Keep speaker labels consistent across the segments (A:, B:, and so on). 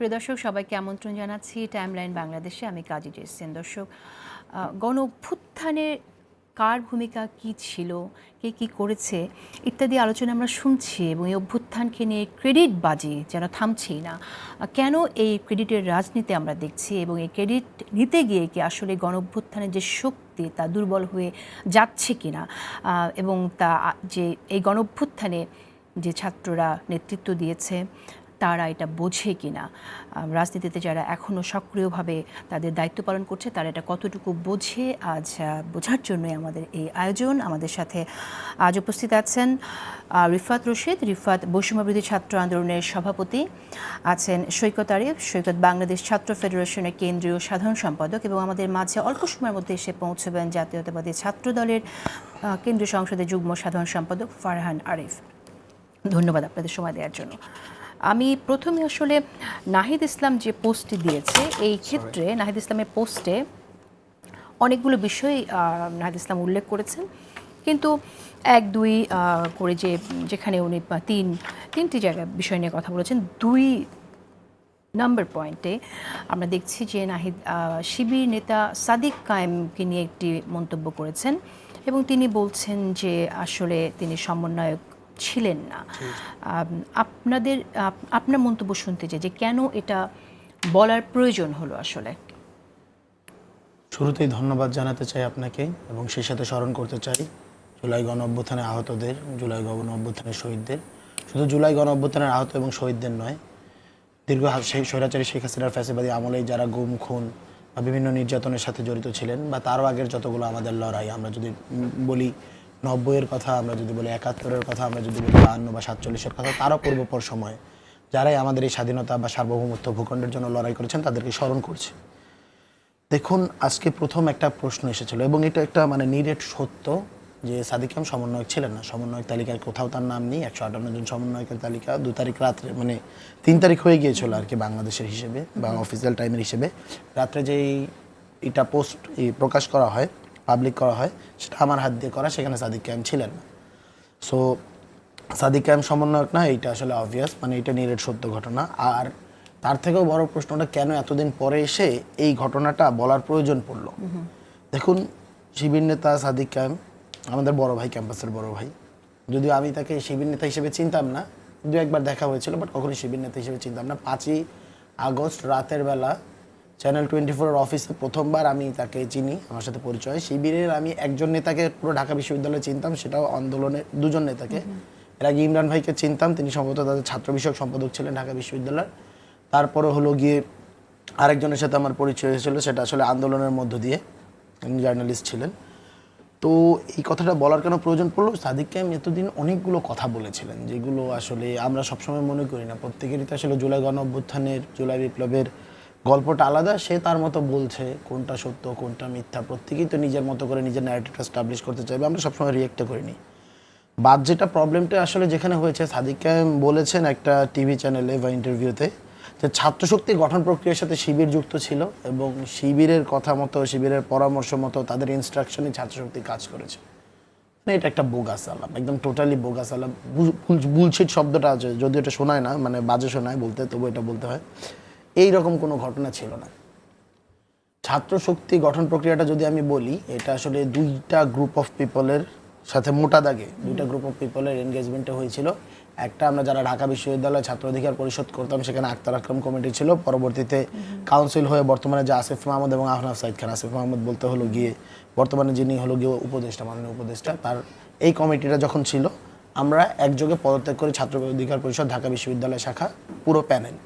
A: প্রিয় দর্শক, সবাইকে আমন্ত্রণ জানাচ্ছি টাইমলাইন বাংলাদেশে। আমি কাজী জেসিন। দর্শক, গণ অভ্যুত্থানে কার ভূমিকা কী ছিল, কে কী করেছে ইত্যাদি আলোচনা আমরা শুনছি, এবং এই অভ্যুত্থানকে নিয়ে ক্রেডিট বাজি যেন থামছেই না। কেন এই ক্রেডিটের রাজনীতি আমরা দেখছি, এবং এই ক্রেডিট নিতে গিয়ে কি আসলে গণ অভ্যুত্থানের যে শক্তি তা দুর্বল হয়ে যাচ্ছে কিনা, এবং তা যে এই গণ অভ্যুত্থানে যে ছাত্ররা নেতৃত্ব দিয়েছে তারা এটা বোঝে কিনা, রাজনীতিতে যারা এখনও সক্রিয়ভাবে তাদের দায়িত্ব পালন করছে তারা এটা কতটুকু বোঝে, আজ বোঝার জন্যই আমাদের এই আয়োজন। আমাদের সাথে আজ উপস্থিত আছেন রিফাত রশিদ। রিফাত বৈষম্যবিরোধী ছাত্র আন্দোলনের সভাপতি। আছেন সৈকত আরিফ। সৈকত বাংলাদেশ ছাত্র ফেডারেশনের কেন্দ্রীয় সাধারণ সম্পাদক, এবং আমাদের মাঝে অল্প সময়ের মধ্যে এসে পৌঁছবেন জাতীয়তাবাদী ছাত্র দলের কেন্দ্রীয় সংসদের যুগ্ম সাধারণ সম্পাদক ফারহান আরিফ। ধন্যবাদ আপনাদের সময় দেওয়ার জন্য। আমি প্রথমে আসলে নাহিদ ইসলাম যে পোস্টটি দিয়েছে, এই ক্ষেত্রে নাহিদ ইসলামের পোস্টে অনেকগুলো বিষয় নাহিদ ইসলাম উল্লেখ করেছেন, কিন্তু এক দুই করে যেখানে উনি তিনটি জায়গায় বিষয় নিয়ে কথা বলেছেন। 2 নম্বর পয়েন্টে আমরা দেখছি যে নাহিদ শিবির নেতা সাদিক কায়েমকে নিয়ে একটি মন্তব্য করেছেন, এবং তিনি বলছেন যে আসলে তিনি সমন্বয়ক ছিলেন না। আপনার মন্তব্য শুনতে চাই যে কেন এটা বলার প্রয়োজন হলো আসলে।
B: শুরুতেই ধন্যবাদ জানাতে চাই আপনাকে, এবং সেই সাথে স্মরণ করতে চাই জুলাই গণ অভ্যুত্থানে আহতদের, জুলাই গণ অভ্যুত্থানের শহীদদের। শুধু জুলাই গণ অভ্যুত্থানের আহত এবং শহীদদের নয়, দীর্ঘ স্বৈরাচারী শেখ হাসিনার ফ্যাসিবাদী আমলেই যারা গুম, খুন বা বিভিন্ন নির্যাতনের সাথে জড়িত ছিলেন, বা তারও আগের যতগুলো আমাদের লড়াই, আমরা যদি বলি 90-এর কথা, আমরা যদি বলি 71-এর কথা, আমরা যদি বলি 52 বা 47-এর কথা, তারও পূর্বপর সময়ে যারাই আমাদের এই স্বাধীনতা বা সার্বভৌমত্ব ভূখণ্ডের জন্য লড়াই করেছেন তাদেরকে স্মরণ করছি। দেখুন, আজকে প্রথম একটা প্রশ্ন এসেছিল, এবং এটা একটা নিরেট সত্য যে সাদিক কায়েম সমন্বয়ক ছিলেন না। সমন্বয়ক তালিকায় কোথাও তার নাম নেই। 158 জন সমন্বয়কের তালিকা 2 তারিখ রাত্রে, 3 তারিখ হয়ে গিয়েছিল আর কি বাংলাদেশের হিসেবে বা অফিসিয়াল টাইমের হিসেবে, রাত্রে যেই এটা পোস্ট প্রকাশ করা হয়, পাবলিক করা হয়, সেটা আমার হাত দিয়ে করা। সেখানে সাদিক কায়েম ছিলেন না। সো সাদিক কায়েম সমন্বয়ক না, এইটা আসলে অবভিয়াস, এটা নিরেট সত্য ঘটনা। আর তার থেকেও বড় প্রশ্নটা, কেন এতদিন পরে এসে এই ঘটনাটা বলার প্রয়োজন পড়লো। দেখুন, শিবির নেতা সাদিক কায়েম আমাদের বড় ভাই, ক্যাম্পাসের বড় ভাই। যদিও আমি তাকে শিবির নেতা হিসেবে চিনতাম না, 2-1বার দেখা হয়েছিল, বাট কখনোই শিবির নেতা হিসেবে চিনতাম না। 5ই আগস্ট রাতের বেলা চ্যানেল 24-এর অফিসে প্রথমবার আমি তাকে চিনি, আমার সাথে পরিচয়। শিবিরের আমি একজন নেতাকে পুরো ঢাকা বিশ্ববিদ্যালয়ে চিনতাম, সেটাও আন্দোলনের 2 জন নেতাকে। এর আগে ইমরান ভাইকে চিনতাম, তিনি সম্ভবত তাদের ছাত্র বিষয়ক সম্পাদক ছিলেন ঢাকা বিশ্ববিদ্যালয়ের। তারপরে গিয়ে আরেকজনের সাথে আমার পরিচয় হয়েছিল, সেটা আসলে আন্দোলনের মধ্য দিয়ে, তিনি জার্নালিস্ট ছিলেন। তো এই কথাটা বলার কেন প্রয়োজন পড়লো, সাদিক কায়েম এতদিন অনেকগুলো কথা বলেছিলেন যেগুলো আসলে আমরা সবসময় মনে করি না। প্রত্যেকেরই তো আসলে জুলাই গণ অভ্যুত্থানের, জুলাই বিপ্লবের গল্পটা আলাদা। সে তার মতো বলছে, কোনটা সত্য কোনটা মিথ্যা প্রত্যেকেই তো নিজের মতো করে নিজের ন্যারেটিভটা এস্টাবলিশ করতে চাইবে, আমরা সবসময় রিয়েক্টও করিনি। বাদ যেটা প্রবলেমটা আসলে যেখানে হয়েছে, সাদিক কায়েম বলেছেন একটা টিভি চ্যানেলে বা ইন্টারভিউতে যে ছাত্রশক্তি গঠন প্রক্রিয়ার সাথে শিবির যুক্ত ছিল, এবং শিবিরের কথা মতো, শিবিরের পরামর্শ মতো, তাদের ইনস্ট্রাকশনে ছাত্রশক্তি কাজ করেছে। এটা একটা বোগাস আলাপ, একদম টোটালি বোগাস আলাপ। বুলশিট শব্দটা আছে, যদিও এটা শোনায় না, বাজে শোনায় বলতে, তবু এটা বলতে হয়। এইরকম কোনো ঘটনা ছিল না। ছাত্রশক্তি গঠন প্রক্রিয়াটা যদি আমি বলি, এটা আসলে 2টা গ্রুপ অফ পিপলের সাথে মোটা দাগে 2টা গ্রুপ অফ পিপলের এনগেজমেন্টে হয়েছিল। একটা, আমরা যারা ঢাকা বিশ্ববিদ্যালয়ে ছাত্র অধিকার পরিষদ করতাম, সেখানে আক্তার আকরাম কমিটি ছিল। পরবর্তীতে কাউন্সিল হয়ে বর্তমানে যে আসিফ মাহমুদ এবং আহনাফ সাইদ খান, আসিফ মাহমুদ বলতে গিয়ে বর্তমানে যিনি গিয়ে উপদেষ্টা, মাননীয় উপদেষ্টা, তার এই কমিটিটা যখন ছিল, আমরা একযোগে পদত্যাগ করি ছাত্র অধিকার পরিষদ ঢাকা বিশ্ববিদ্যালয় শাখা, পুরো প্যানেল।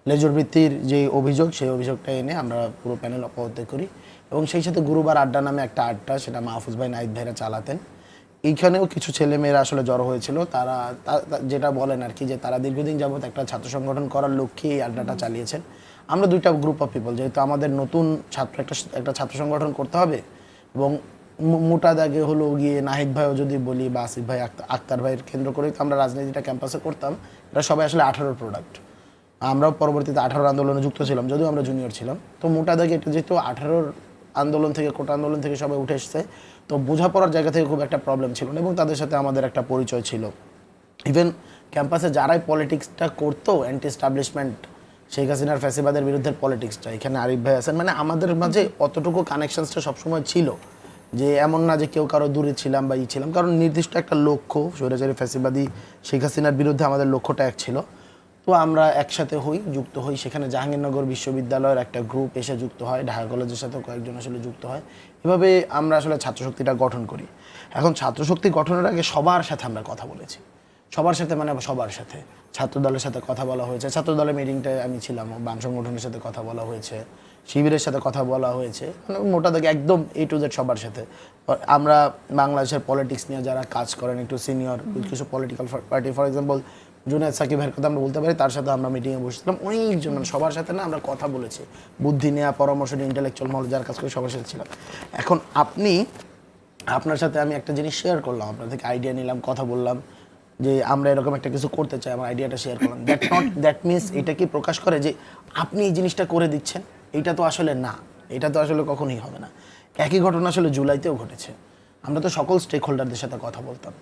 B: লেজর বৃত্তির যে অভিযোগ, সেই অভিযোগটা এনে আমরা পুরো প্যানেল পদত্যাগ করি। এবং সেই সাথে গুরুবার আড্ডা নামে একটা আড্ডা, সেটা মাহফুজ ভাই, নাহিদ ভাইরা চালাতেন। এইখানেও কিছু ছেলেমেয়েরা আসলে জড়ো হয়েছিল। তারা যেটা বলেন আর কি, যে তারা দীর্ঘদিন যাবৎ একটা ছাত্র সংগঠন করার লক্ষ্যে এই আড্ডাটা চালিয়েছেন। আমরা 2টা গ্রুপ অফ পিপল, যেহেতু আমাদের নতুন একটা ছাত্র সংগঠন করতে হবে, এবং মোটা দাগে গিয়ে নাহিদ ভাইও যদি বলি বা আসিফ ভাই, আক্তার ভাইয়ের কেন্দ্র করে তো আমরা রাজনীতিটা ক্যাম্পাসে করতাম। এটা সবাই আসলে 18-র প্রোডাক্ট। আমরাও পরবর্তীতে 18 আন্দোলনে যুক্ত ছিলাম, যদিও আমরা জুনিয়র ছিলাম। তো মোটা দাগে এটা যেহেতু 18-র আন্দোলন থেকে, কোটা আন্দোলন থেকে সবাই উঠে এসছে, তো বোঝাপড়ার জায়গা থেকে খুব একটা প্রবলেম ছিল না, এবং তাদের সাথে আমাদের একটা পরিচয় ছিল। ইভেন ক্যাম্পাসে যারাই পলিটিক্সটা করতো, অ্যান্টি এস্টাবলিশমেন্ট, শেখ হাসিনার ফ্যাসিবাদের বিরুদ্ধে পলিটিক্সটা, এখানে আরিফ ভাই আছেন, মানে আমাদের মাঝে অতটুকু কানেকশনসটা সবসময় ছিল যে এমন না যে কেউ কারো দূরে ছিলাম বা ছিলাম, কারণ নির্দিষ্ট একটা লক্ষ্য স্বৈরাচারী ফ্যাসিবাদী শেখ হাসিনার বিরুদ্ধে আমাদের লক্ষ্যটা এক ছিল। তো আমরা একসাথে যুক্ত হই, সেখানে জাহাঙ্গীরনগর বিশ্ববিদ্যালয়ের একটা গ্রুপ এসে যুক্ত হয়, ঢাকা কলেজের সাথে কয়েকজন আসলে যুক্ত হয়, এভাবে আমরা আসলে ছাত্রশক্তিটা গঠন করি। এখন ছাত্রশক্তি গঠনের আগে সবার সাথে আমরা কথা বলেছি, সবার সাথে মানে সবার সাথে, ছাত্রদলের সাথে কথা বলা হয়েছে, ছাত্রদলের মিটিংটায় আমি ছিলাম, বাম সংগঠনের সাথে কথা বলা হয়েছে, শিবিরের সাথে কথা বলা হয়েছে, মানে মোটা দাগে একদম A to Z সবার সাথে। আমরা বাংলাদেশের পলিটিক্স নিয়ে যারা কাজ করেন একটু সিনিয়র কিছু political party, for example Junaid Sakib ভাইয়ের কথা আমরা বলতে পারি, তার সাথে আমরা মিটিংয়ে বসেছিলাম, অনেকজন মানে সবার সাথে না আমরা কথা বলেছি, বুদ্ধি নেওয়া, পরামর্শ নিয়ে, ইন্টেলেকচুয়াল মহল যারা কাজ করে সবার সাথে ছিলাম। এখন আপনার সাথে আমি একটা জিনিস শেয়ার করলাম, আপনার থেকে আইডিয়া নিলাম, কথা বললাম যে আমরা এরকম একটা কিছু করতে চাই, আমার আইডিয়াটা শেয়ার করলাম, দ্যাট মিনস এটা কি প্রকাশ করে যে আপনি এই জিনিসটা করে দিচ্ছেন? এটা তো আসলে না, এটা তো আসলে কখনোই হবে না। একই ঘটনা আসলে জুলাইতেও ঘটেছে। আমরা তো সকল স্টেক হোল্ডারদের সাথে কথা বলতাম,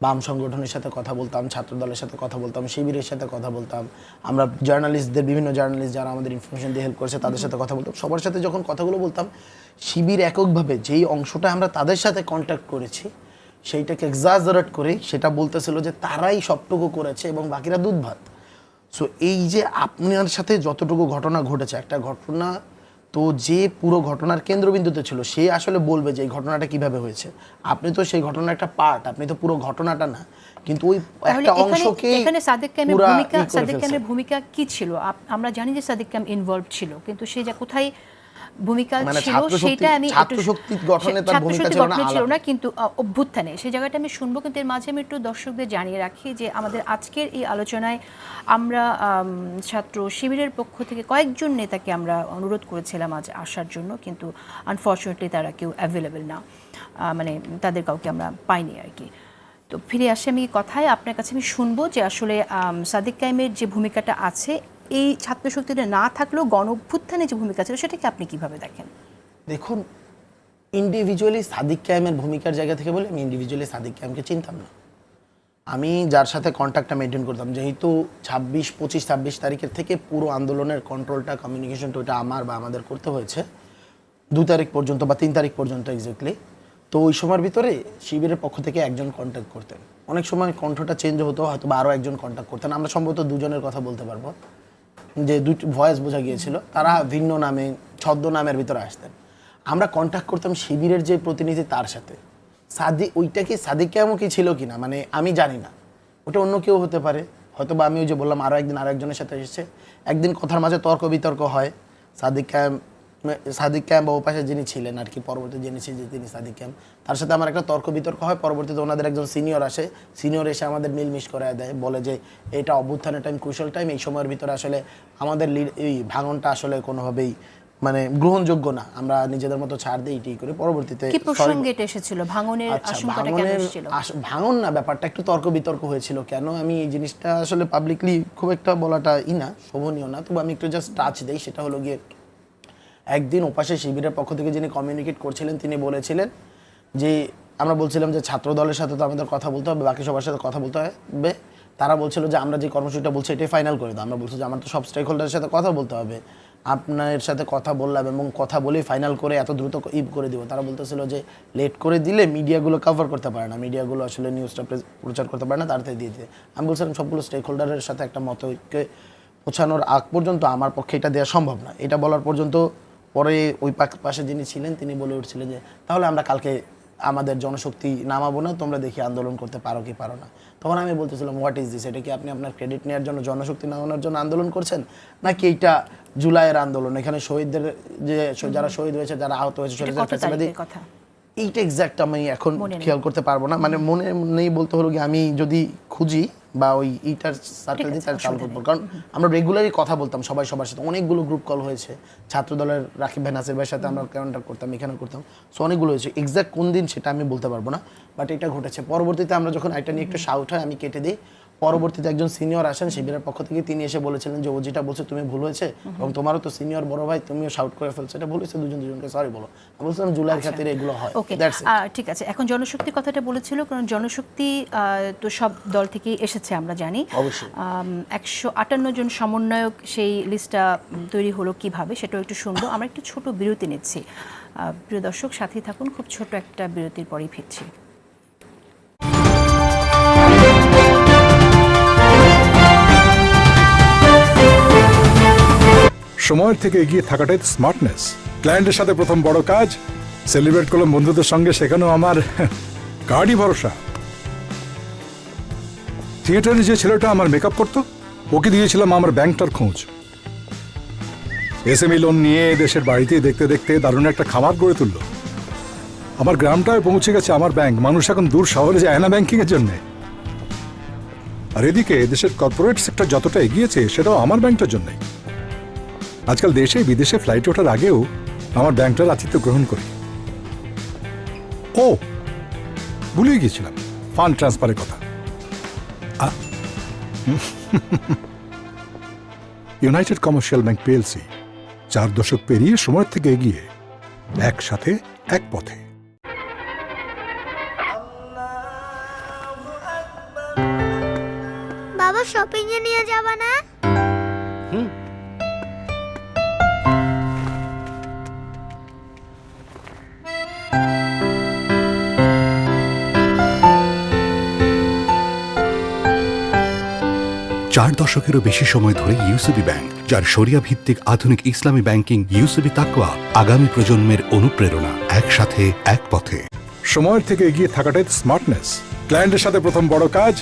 B: বাম সংগঠনের সাথে কথা বলতাম, ছাত্রদলের সাথে কথা বলতাম, শিবিরের সাথে কথা বলতাম, আমরা জার্নালিস্টদের, বিভিন্ন জার্নালিস্ট যারা আমাদের ইনফরমেশন দিয়ে হেল্প করেছে তাদের সাথে কথা বলতাম, সবার সাথে যখন কথাগুলো বলতাম, শিবির এককভাবে যেই অংশটা আমরা তাদের সাথে কন্ট্যাক্ট করেছি সেইটাকে এক্সাজারেট করে সেটা বলতেছিল যে তারাই সবটুকু করেছে এবং বাকিরা দুধ ভাত। সো এই যে আপনার সাথে যতটুকু ঘটনা ঘটেছে, একটা ঘটনা তো যে পুরো ঘটনার কেন্দ্রবিন্দুতে ছিল সে আসলে বলবে যে এই ঘটনাটা কিভাবে হয়েছে। আপনি তো সেই ঘটনার একটা পার্ট, আপনি তো পুরো ঘটনাটা না, কিন্তু ওই একটা অংশকে
A: এখানে সাদেক ক্যামের ভূমিকা কি ছিল? আমরা জানি যে সাদেক ক্যাম ইনভলভ ছিল, কিন্তু সে যা কোথায় ভূমিকা ছিল সেটা আমি
B: ছাত্রশক্তি গঠনে তার ভূমিকা
A: ছিল না, কিন্তু অভ্যুত্থানে সেই জায়গাটা আমি শুনবো। কিন্তু এর মাঝে আমি একটু দর্শকদের জানিয়ে রাখি যে আমাদের আজকের এই আলোচনায় আমরা ছাত্র শিবিরের পক্ষ থেকে কয়েকজন নেতাকে আমরা অনুরোধ করেছিলাম আজ আসার জন্য, কিন্তু আনফর্চুনেটলি তারা কেউ অ্যাভেলেবেল না, মানে তাদের কাউকে আমরা পাইনি আর কি। তো ফিরে আসে আমি কথায়, আপনার কাছে আমি শুনবো যে আসলে সাদেক কায়েমের যে ভূমিকাটা আছে, এই ছাত্রশক্তিটা না থাকলেও গণ অভ্যুত্থানে যে ভূমিকা ছিল সেটাকে আপনি কিভাবে দেখেন?
B: দেখুন, ইন্ডিভিজুয়ালি সাদিক কায়েমের ভূমিকার জায়গা থেকে বলে আমি ইন্ডিভিজুয়ালি সাদিক কায়েমকে চিনতাম না। আমি যার সাথে কন্ট্যাক্টটা মেনটেন করতাম, যেহেতু 25-26 তারিখের থেকে পুরো আন্দোলনের কন্ট্রোলটা, কমিউনিকেশনটা ওইটা আমার বা আমাদের করতে হয়েছে 2 তারিখ পর্যন্ত বা 3 তারিখ পর্যন্ত এক্স্যাক্টলি। তো ওই সময়ের ভিতরে শিবিরের পক্ষ থেকে একজন কন্ট্যাক্ট করতেন, অনেক সময় কণ্ঠটা চেঞ্জ হতো, হয়তো বা আরও একজন কন্ট্যাক্ট করতেন, আমরা সম্ভবত দুজনের কথা বলতে পারবো, যে দুটি ভয়েস বোঝা গিয়েছিল, তারা ভিন্ন নামে ছদ্মনামের ভিতরে আসতেন। আমরা কন্ট্যাক্ট করতাম শিবিরের যে প্রতিনিধি তার সাথে। ওইটা কি সাদিক কেমন কি ছিল কিনা মানে আমি জানি না, ওটা অন্য কেউ হতে পারে, হয়তো বা আমি ওই যে বললাম আরও একজনের সাথে এসেছে, একদিন কথার মাঝে তর্ক বিতর্ক হয়, সাদিক ক্যাম্প বা ও পাশে যিনি ছিলেন আর কি, পরবর্তী জেনেছি যে তিনি সাদিক ক্যাম্প, তার সাথে আমার একটা তর্ক বিতর্ক হয়। পরবর্তীতে ওনাদের একজন সিনিয়র আসে, সিনিয়র এসে আমাদের মিলমিশ করে দেয়, বলে যে এটা অভ্যুত্থানের টাইম, ক্রুশাল টাইম, এই সময়ের ভিতরে আসলে আমাদের এই ভাঙনটা আসলে কোনোভাবেই মানে গ্রহণযোগ্য না, আমরা নিজেদের মতো ছাড় দিই এটাই করি। পরবর্তীতে
A: কি প্রসঙ্গে এটা এসেছিল, ভাঙনের আশঙ্কাটা কেন এসেছিল?
B: ভাঙন না, ব্যাপারটা একটু তর্ক বিতর্ক হয়েছিল। কেন আমি এই জিনিসটা আসলে পাবলিকলি খুব একটা বলাটা না, শোভনীয় না, তবে আমি একটু জাস্ট টাচ দেই। সেটা হলো গিয়ে একদিন ওপাশে শিবিরের পক্ষ থেকে যিনি কমিউনিকেট করছিলেন তিনি বলেছিলেন যে আমরা বলছিলাম যে ছাত্র দলের সাথে তো আমাদের কথা বলতে হবে, বাকি সবার সাথে কথা বলতে হবে। তারা বলছিল যে আমরা যে কর্মসূচিটা বলছি এটাই ফাইনাল করে দাও। আমরা বলছি যে আমার তো সব স্টেক হোল্ডারের সাথে কথা বলতে হবে, আপনার সাথে কথা বললাম এবং কথা বলেই ফাইনাল করে এত দ্রুত করে দিব। তারা বলতেছিল যে লেট করে দিলে মিডিয়াগুলো কভার করতে পারে না, মিডিয়াগুলো আসলে নিউজটা প্রচার করতে পারে না, তাড়াতাড়ি দিয়ে দিতে। আমি বলছিলাম সবগুলো স্টেক হোল্ডারের সাথে একটা মতকে পৌঁছানোর আগ পর্যন্ত আমার পক্ষে এটা দেওয়া সম্ভব না। এটা বলার পর্যন্ত পরে ওই পাশে যিনি ছিলেন তিনি বলে উঠছিলেন যে তাহলে আমরা কালকে আমাদের জনশক্তি নামাবো না, তোমরা দেখি আন্দোলন করতে পারো কি পারো না। তখন আমি বলতেছিলাম হোয়াট ইজ দিস, এটা কি আপনি আপনার ক্রেডিট নেওয়ার জন্য জনশক্তি নামানোর জন্য আন্দোলন করছেন, নাকি এইটা জুলাইয়ের আন্দোলন, এখানে শহীদদের যে যারা শহীদ হয়েছে, যারা আহত হয়েছে, এইটা এক্স্যাক্ট আমি এখন খেয়াল করতে পারবো না, মানে মনে নেই বলতে হলো কি আমি যদি খুঁজি বা ওই ইটার সার্কেল দিয়ে তার চালু করবো। কারণ আমরা রেগুলারই কথা বলতাম সবাই সবার সাথে, অনেকগুলো গ্রুপ কল হয়েছে, ছাত্র দলের রাকিব ভাই, নাসির ভাইয়ের সাথে আমরা কন্ট্যাক্ট করতাম, এখানে করতাম, সো অনেকগুলো হয়েছে। এক্স্যাক্ট কোন দিন সেটা আমি বলতে পারবো না, বাট এটা ঘটেছে। পরবর্তীতে আমরা যখন এটা নিয়ে একটু শাউট হয় আমি কেটে দিই, পরবর্তীতে একজন সিনিয়র আসেন শিবিরের পক্ষ থেকে, তিনি এসে বলেছিলেন যে ও যেটা বলছে তুমি ভুল হয়েছে এবং তোমারও তো সিনিয়র বড় ভাই, তুমিও শাউট করে ফেলছো, এটা ভুল হয়েছে, দুজনকে সরি বলো। আমি বলছিলাম জুলাইয়ের খাতিরে এগুলো হয়।
A: ওকে,
B: দ্যাটস ইট।
A: ঠিক আছে। এখন জনশক্তির কথাটা বলেছিল, কারণ জনশক্তি তো সব দল থেকেই এসেছে আমরা জানি।
B: অবশ্যই
A: 158 জন সমন্বয়ক, সেই লিস্টটা তৈরি হলো কিভাবে সেটাও একটু শুনবো। আমরা একটু ছোট বিরতি নিচ্ছি। প্রিয় দর্শক সাথেই থাকুন, খুব ছোট একটা বিরতির পরেই ফিরছি।
C: সময়ের থেকে এগিয়ে থাকাটাই তো স্মার্টনেস। ক্লায়েন্টের সাথে প্রথম বড় কাজ, সেলিব্রেট করলাম বন্ধুদের সঙ্গে, সেখানেও আমার কার্ডই ভরসা। থিয়েটারে যে ছেলেটা আমার মেকআপ করতো, ওকে দিয়েছিলাম আমার ব্যাংকটার খোঁজ। এসএমই লোন নিয়ে দেশের বাড়িতেই দেখতে দেখতে দারুণ একটা খামার গড়ে তুললো। আমার গ্রামটায় পৌঁছে গেছে আমার ব্যাংক, মানুষ এখন দূর শহরে যায় না ব্যাংকিং এর জন্য। আর এদিকে দেশের কর্পোরেট সেক্টর যতটা এগিয়েছে, সেটাও আমার ব্যাংকটার জন্যই। আজকাল দেশে বিদেশে ফ্লাইট ওঠার আগেও আমার ব্যাংকটার আতিথ্য গ্রহণ করি। ও ভুলেই গিয়েছিলাম ফান্ড ট্রান্সফারের কথা। ইউনাইটেড কমার্শিয়াল ব্যাংক পিএলসি 4 দশক পেরিয়ে সময়ের থেকে এগিয়ে, একসাথে এক পথে।
D: বাবা শপিং এ নিয়ে যাবা না?
E: চার দশকেরও বেশি সময় ধরে ইউসিবি ব্যাংক, যার শরিয়া ভিত্তিক আধুনিক ইসলামী ব্যাংকিং ইউসিবি তাকওয়া, আগামী প্রজন্মের অনুপ্রেরণা, একসাথে এক পথে।
C: সময়ের থেকে এগিয়ে থাকাটাই তো স্মার্টনেস। ক্লায়েন্টের সাথে প্রথম বড় কাজ,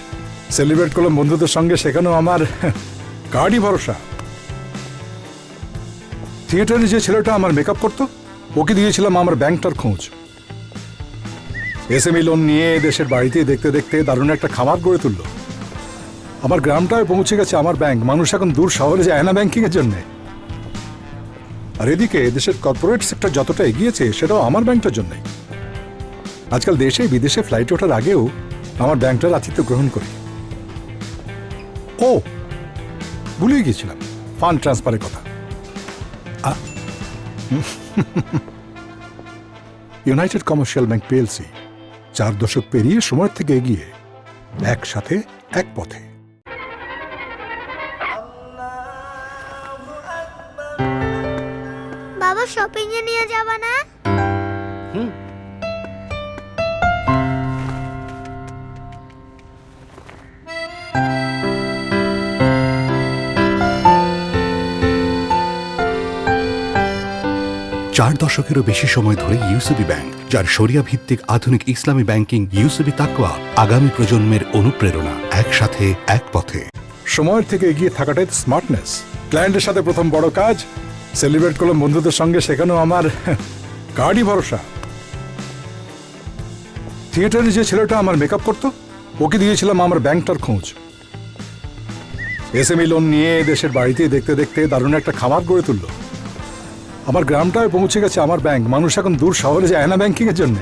C: সেলিব্রেট করলাম বন্ধুদের সঙ্গে, সেখানেও আমার কার্ডই ভরসা। থিয়েটারে যে ছেলেটা আমার মেকআপ করতো, ওকে দিয়েছিলাম আমার ব্যাংকটার খোঁজ। এসএমই লোন নিয়ে দেশের বাড়িতেই দেখতে দেখতে দারুণ একটা খামার গড়ে তুললো। আমার গ্রামটায় পৌঁছে গেছে আমার ব্যাংক, মানুষ এখন দূর শহরে যায় না ব্যাংকিং এর জন্য। আর এদিকে দেশের কর্পোরেট সেক্টর যতটা এগিয়েছে, সেটাও আমার ব্যাংকটার জন্যই। আজকাল দেশে বিদেশে ফ্লাইট ওঠার আগেও আমার ব্যাংকটার আতিথ্য গ্রহণ করি। ও ভুলেই গিয়েছিলাম ফান্ড ট্রান্সফারের কথা। ইউনাইটেড কমার্শিয়াল ব্যাংক পিএলসি 4 দশক পেরিয়ে সময়ের থেকে এগিয়ে, একসাথে এক পথে।
D: বাবা শপিং এ নিয়ে যাবা না?
E: চার দশকেরও বেশি সময় ধরে ইউসিবি ব্যাংক, যার শরিয়া ভিত্তিক আধুনিক ইসলামী ব্যাংকিং ইউসিবি তাকওয়া, আগামী প্রজন্মের অনুপ্রেরণা, একসাথে এক পথে।
C: সময়ের থেকে এগিয়ে থাকাটাই তো স্মার্টনেস। ক্লায়েন্টের সাথে প্রথম বড় কাজ, সেলিব্রেট করলাম বন্ধুদের সঙ্গে, সেখানেও আমার কার্ডই ভরসা। থিয়েটারে যে ছেলেটা আমার মেকআপ করতো, ওকে দিয়েছিলাম আমার ব্যাংকটার খোঁজ। এসএমই লোন নিয়ে দেশের বাড়িতেই দেখতে দেখতে দারুণ একটা খামার গড়ে তুললো। আমার গ্রামটায় পৌঁছে গেছে আমার ব্যাংক, মানুষ এখন দূর শহরে যায় না ব্যাংকিং এর জন্য।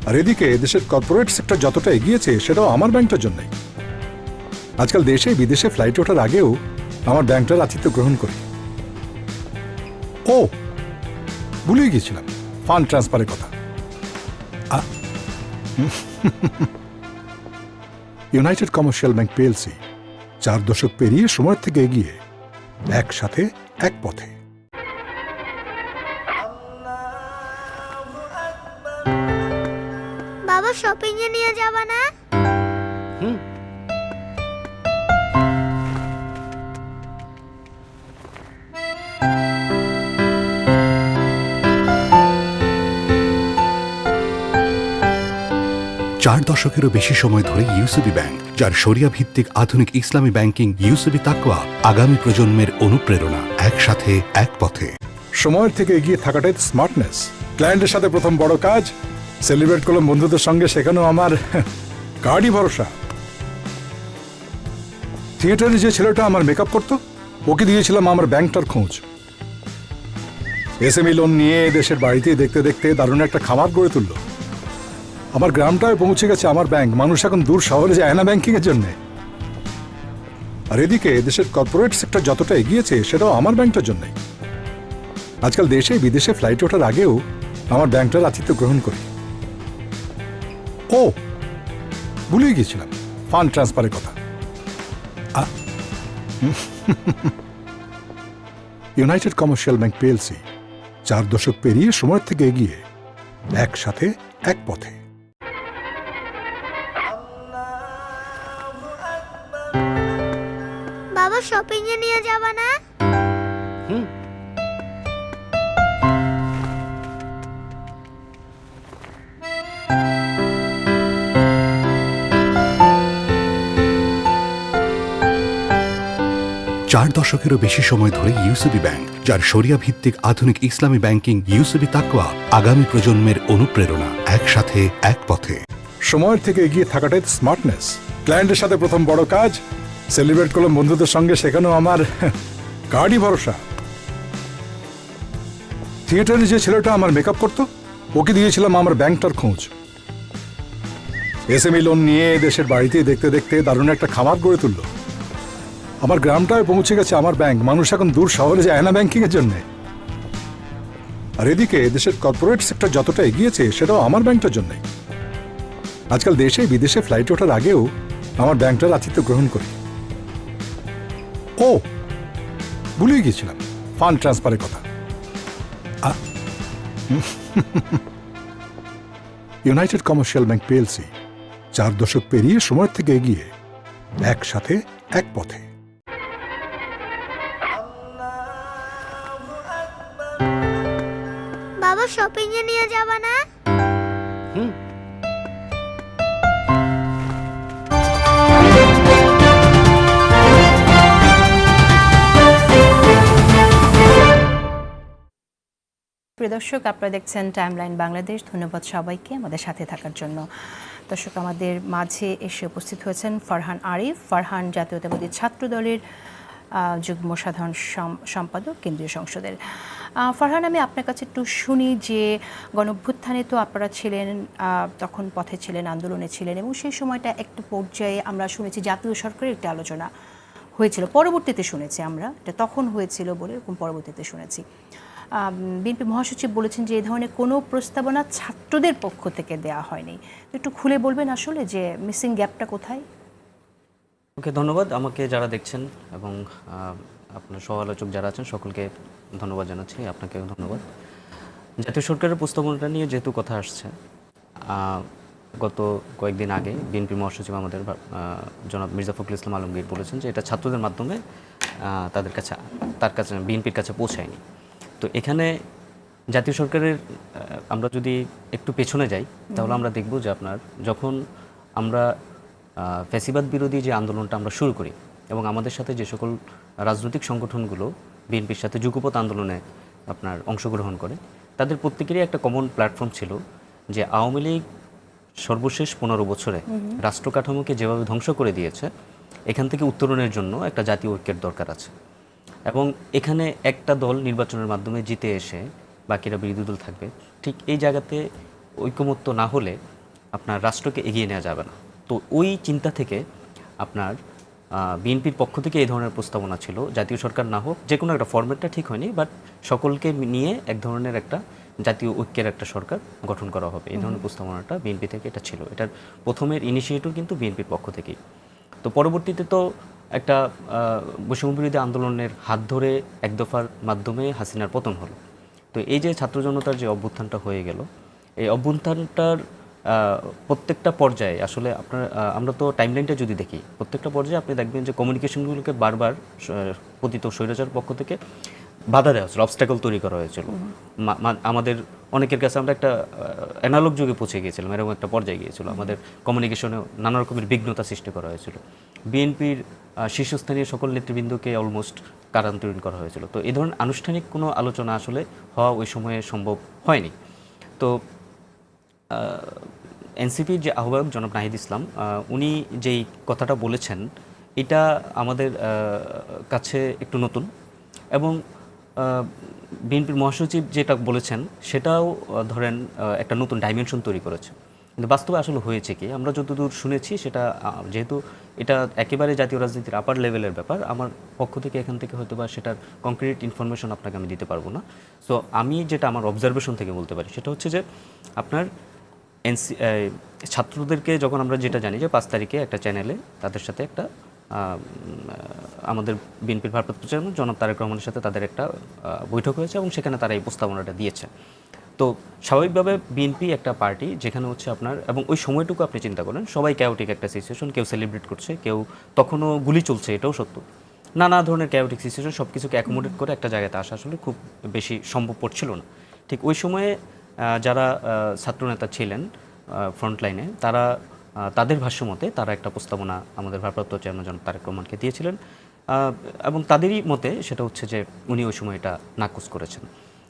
C: আর এদিকে দেশের কর্পোরেট সেক্টর যতটা এগিয়েছে, সেটাও আমার ব্যাংকটার জন্যই। আজকাল দেশে বিদেশে ফ্লাইট ওঠার আগেও আমার ব্যাংকটার আতিথ্য গ্রহণ করি। ও ভুলেই গিয়েছিলাম ফান্ড ট্রান্সফারের কথা। ইউনাইটেড কমার্শিয়াল ব্যাংক পিএলসি 4 দশক পেরিয়ে সময়ের থেকে এগিয়ে, একসাথে এক পথে।
D: বাবা শপিং এ নিয়ে যাবা না?
E: চার দশকেরও বেশি সময় ধরে ইউসিবি ব্যাংক, যার শরিয়া ভিত্তিক আধুনিক ইসলামী ব্যাংকিং ইউসিবি তাকওয়া, আগামী প্রজন্মের অনুপ্রেরণা, একসাথে এক পথে।
C: সময়ের থেকে এগিয়ে থাকাটাই তো স্মার্টনেস। ক্লায়েন্টের সাথে প্রথম বড় কাজ, সেলিব্রেট করলাম বন্ধুদের সঙ্গে, সেখানেও আমার কার্ডই ভরসা। থিয়েটারে যে ছেলেটা আমার মেকআপ করতো, ওকে দিয়েছিলাম আমার ব্যাংকটার খোঁজ। এসএমই লোন নিয়ে দেশের বাড়িতেই দেখতে দেখতে দারুণ একটা খামার গড়ে তুললো। আমার গ্রামটায় পৌঁছে গেছে আমার ব্যাংক, মানুষ এখন দূর শহরে যায় না ব্যাংকিং এর জন্য। আর এদিকে দেশের কর্পোরেট সেক্টর যতটা এগিয়েছে সেটাও আমার ব্যাংকটার জন্য। আজকাল দেশে বিদেশে ফ্লাইট ওঠার আগেও আমার ব্যাংকটার আতিথ্য গ্রহণ করি। ও ভুলেই গিয়েছিলাম ফান্ড ট্রান্সফারের কথা। ইউনাইটেড কমার্শিয়াল ব্যাংক পিএলসি 4 দশক পেরিয়ে সময়ের থেকে এগিয়ে, একসাথে এক পথে।
D: বাবা শপিং এ নিয়ে যাবা না?
E: চার দশকেরও বেশি সময় ধরে ইউসিবি ব্যাংক, যার শরিয়া ভিত্তিক আধুনিক ইসলামী ব্যাংকিং ইউসিবি তাকওয়া আগামী প্রজন্মের অনুপ্রেরণা, একসাথে এক পথে।
C: সময়ের থেকে এগিয়ে থাকাটাই তো স্মার্টনেস। ক্লায়েন্টের সাথে প্রথম বড় কাজ সেলিব্রেট করলাম বন্ধুদের সঙ্গে, সেখানেও আমার কার্ডই ভরসা। থিয়েটারে যে ছেলেটা আমার মেকআপ করতো, ওকে দিয়েছিলাম আমার ব্যাংকটার খোঁজ। এসএমই লোন নিয়ে দেশের বাড়িতে দেখতে দেখতে দারুণ একটা খামার গড়ে তুলল। আমার গ্রামটায় পৌঁছে গেছে আমার ব্যাংক, মানুষ এখন দূর শহরে যায় না ব্যাংকিং এর জন্য। আর এদিকে দেশের কর্পোরেট সেক্টর যতটা এগিয়েছে সেটাও আমার ব্যাংকটার জন্য। আজকাল দেশে বিদেশে ফ্লাইট ওঠার আগেও আমার ব্যাংকটার আতিথ্য গ্রহণ করি। ও ভুলেই গিয়েছিলাম ফান্ড ট্রান্সফারের কথা। ইউনাইটেড কমার্শিয়াল ব্যাংক পিএলসি 4 দশক পেরিয়ে সময়ের থেকে এগিয়ে, একসাথে এক পথে।
D: বাবা শপিং এ নিয়ে যাবা না?
A: প্রিয় দর্শক, আপনারা দেখছেন টাইমলাইন বাংলাদেশ। ধন্যবাদ সবাইকে আমাদের সাথে থাকার জন্য। দর্শক, আমাদের মাঝে এসে উপস্থিত হয়েছেন ফারহান আরিফ। ফারহান জাতীয়তাবাদী ছাত্র দলের যুগ্ম সাধারণ সম্পাদক কেন্দ্রীয় সংসদের। ফারহান, আমি আপনার কাছে একটু শুনি যে গণঅভ্যুত্থানে তো আপনারা ছিলেন, তখন পথে ছিলেন, আন্দোলনে ছিলেন, এবং সেই সময়টা একটা পর্যায়ে আমরা শুনেছি জাতীয় সরকারের একটা আলোচনা হয়েছিল। পরবর্তীতে শুনেছি আমরা এটা তখন হয়েছিল বলে, এরকম পরবর্তীতে শুনেছি বিএনপি মহাসচিব বলেছেন যে এই ধরনের কোনো প্রস্তাবনা ছাত্রদের পক্ষ থেকে দেয়া হয়নি। একটু খুলে বলবেন আসলে যে মিসিং গ্যাপটা কোথায়?
F: ওকে, ধন্যবাদ। আমাকে যারা দেখছেন এবং আপনার সহ-আলোচক যারা আছেন সকলকে ধন্যবাদ জানাচ্ছি। আপনাকে ধন্যবাদ। জাতীয় সরকারের প্রস্তাবনাটা নিয়ে যেহেতু কথা আসছে, গত কয়েকদিন আগে বিএনপি মহাসচিব আমাদের জনাব মির্জা ফখরুল ইসলাম আলমগীর বলেছেন যে এটা ছাত্রদের মাধ্যমে তার কাছে বিএনপির কাছে পৌঁছায়নি। তো এখানে জাতীয় সরকারের আমরা যদি একটু পেছনে যাই তাহলে আমরা দেখব যে আপনার যখন আমরা ফ্যাসিবাদ বিরোধী যে আন্দোলনটা আমরা শুরু করি এবং আমাদের সাথে যে সকল রাজনৈতিক সংগঠনগুলো বিএনপির সাথে যুগপৎ আন্দোলনে আপনার অংশগ্রহণ করে, তাদের প্রত্যেকেরই একটা কমন প্ল্যাটফর্ম ছিল যে আওয়ামী লীগ সর্বশেষ 15 বছরে রাষ্ট্র কাঠামোকে যেভাবে ধ্বংস করে দিয়েছে, এখান থেকে উত্তরণের জন্য একটা জাতীয় ঐক্যের দরকার আছে। এবং এখানে একটা দল নির্বাচনের মাধ্যমে জিতে এসে বাকিরা বিরোধী দল থাকবে, ঠিক এই জায়গাতে ঐকমত্য না হলে আপনার রাষ্ট্রকে এগিয়ে নেওয়া যাবে না। তো ওই চিন্তা থেকে আপনার বিএনপির পক্ষ থেকে এই ধরনের প্রস্তাবনা ছিল, জাতীয় সরকার না হোক, যে কোনো একটা ফরম্যাটটা ঠিক হয়নি, বাট সকলকে নিয়ে এক ধরনের একটা জাতীয় ঐক্যের একটা সরকার গঠন করা হবে, এই ধরনের প্রস্তাবনাটা বিএনপি থেকে এটা ছিল। এটার প্রথমের ইনিশিয়েটিভ কিন্তু বিএনপির পক্ষ থেকেই। তো পরবর্তীতে তো একটা বৈষম্যবিরোধী আন্দোলনের হাত ধরে এক দফার মাধ্যমে হাসিনার পতন হলো। তো এই যে ছাত্র জনতার যে অভ্যুত্থানটা হয়ে গেল, এই অভ্যুত্থানটার প্রত্যেকটা পর্যায়ে আসলে আপনার আমরা তো টাইমলাইনটা যদি দেখি, প্রত্যেকটা পর্যায়ে আপনি দেখবেন যে কমিউনিকেশনগুলোকে বারবার পতিত স্বৈরাচার পক্ষ থেকে বাধা দেওয়া হয়েছিল, অবস্ট্যাকল তৈরি করা হয়েছিল। আমাদের অনেকের কাছে আমরা একটা অ্যানালগ যুগে পৌঁছে গিয়েছিলাম, এরকম একটা পর্যায়ে গিয়েছিল। আমাদের কমিউনিকেশনে নানা রকমের বিঘ্নতা সৃষ্টি করা হয়েছিল। বিএনপির শীর্ষস্থানীয় সকল নেতৃবৃন্দকে অলমোস্ট কারান্তরীণ করা হয়েছিল। তো এই ধরনের আনুষ্ঠানিক কোনো আলোচনা আসলে হওয়া ওই সময়ে সম্ভব হয়নি। তো এনসিপির যে আহ্বায়ক জনাব নাহিদ ইসলাম, উনি যেই কথাটা বলেছেন এটা আমাদের কাছে একটু নতুন, এবং বিএনপির মহাসচিব যেটা বলেছেন সেটাও ধরেন একটা নতুন ডাইমেনশন তৈরি করেছে। কিন্তু বাস্তবে আসলে হয়েছে কি, আমরা যতদূর শুনেছি সেটা যেহেতু এটা একেবারে জাতীয় রাজনীতির আপার লেভেলের ব্যাপার, আমার পক্ষ থেকে এখান থেকে হয়তো বা সেটার কংক্রিট ইনফরমেশন আপনাকে আমি দিতে পারবো না। সো আমি যেটা আমার অবজারভেশন থেকে বলতে পারি সেটা হচ্ছে যে আপনার ছাত্রদেরকে যখন আমরা যেটা জানি যে 5 তারিখে একটা চ্যানেলে তাদের সাথে একটা আমাদের বিএনপির ভারপ্রাপ্ত চেয়ারম্যান জনাব তারেক রহমানের সাথে তাদের একটা বৈঠক হয়েছে এবং সেখানে তারা এই প্রস্তাবনাটা দিয়েছে। তো স্বাভাবিকভাবে বিএনপি একটা পার্টি যেখানে হচ্ছে আপনার, এবং ওই সময়টুকু আপনি চিন্তা করেন সবাই ক্যাওটিক একটা সিচুয়েশন, কেউ সেলিব্রেট করছে, কেউ তখনও গুলি চলছে, এটাও সত্য, নানা ধরনের ক্যাওটিক সিচুয়েশন, সব কিছুকে অ্যাকোমোডেট করে একটা জায়গাতে আসা আসলে খুব বেশি সম্ভবপর ছিল না। ঠিক ওই সময়ে যারা ছাত্রনেতা ছিলেন ফ্রন্ট লাইনে, তারা তাদের ভাষ্যমতে তারা একটা প্রস্তাবনা আমাদের ভারপ্রাপ্ত চেয়ারম্যান জনাব তারেক রহমানকে দিয়েছিলেন, এবং তাদেরই মতে সেটা হচ্ছে যে উনি ওই সময় এটা নাকচ করেছেন।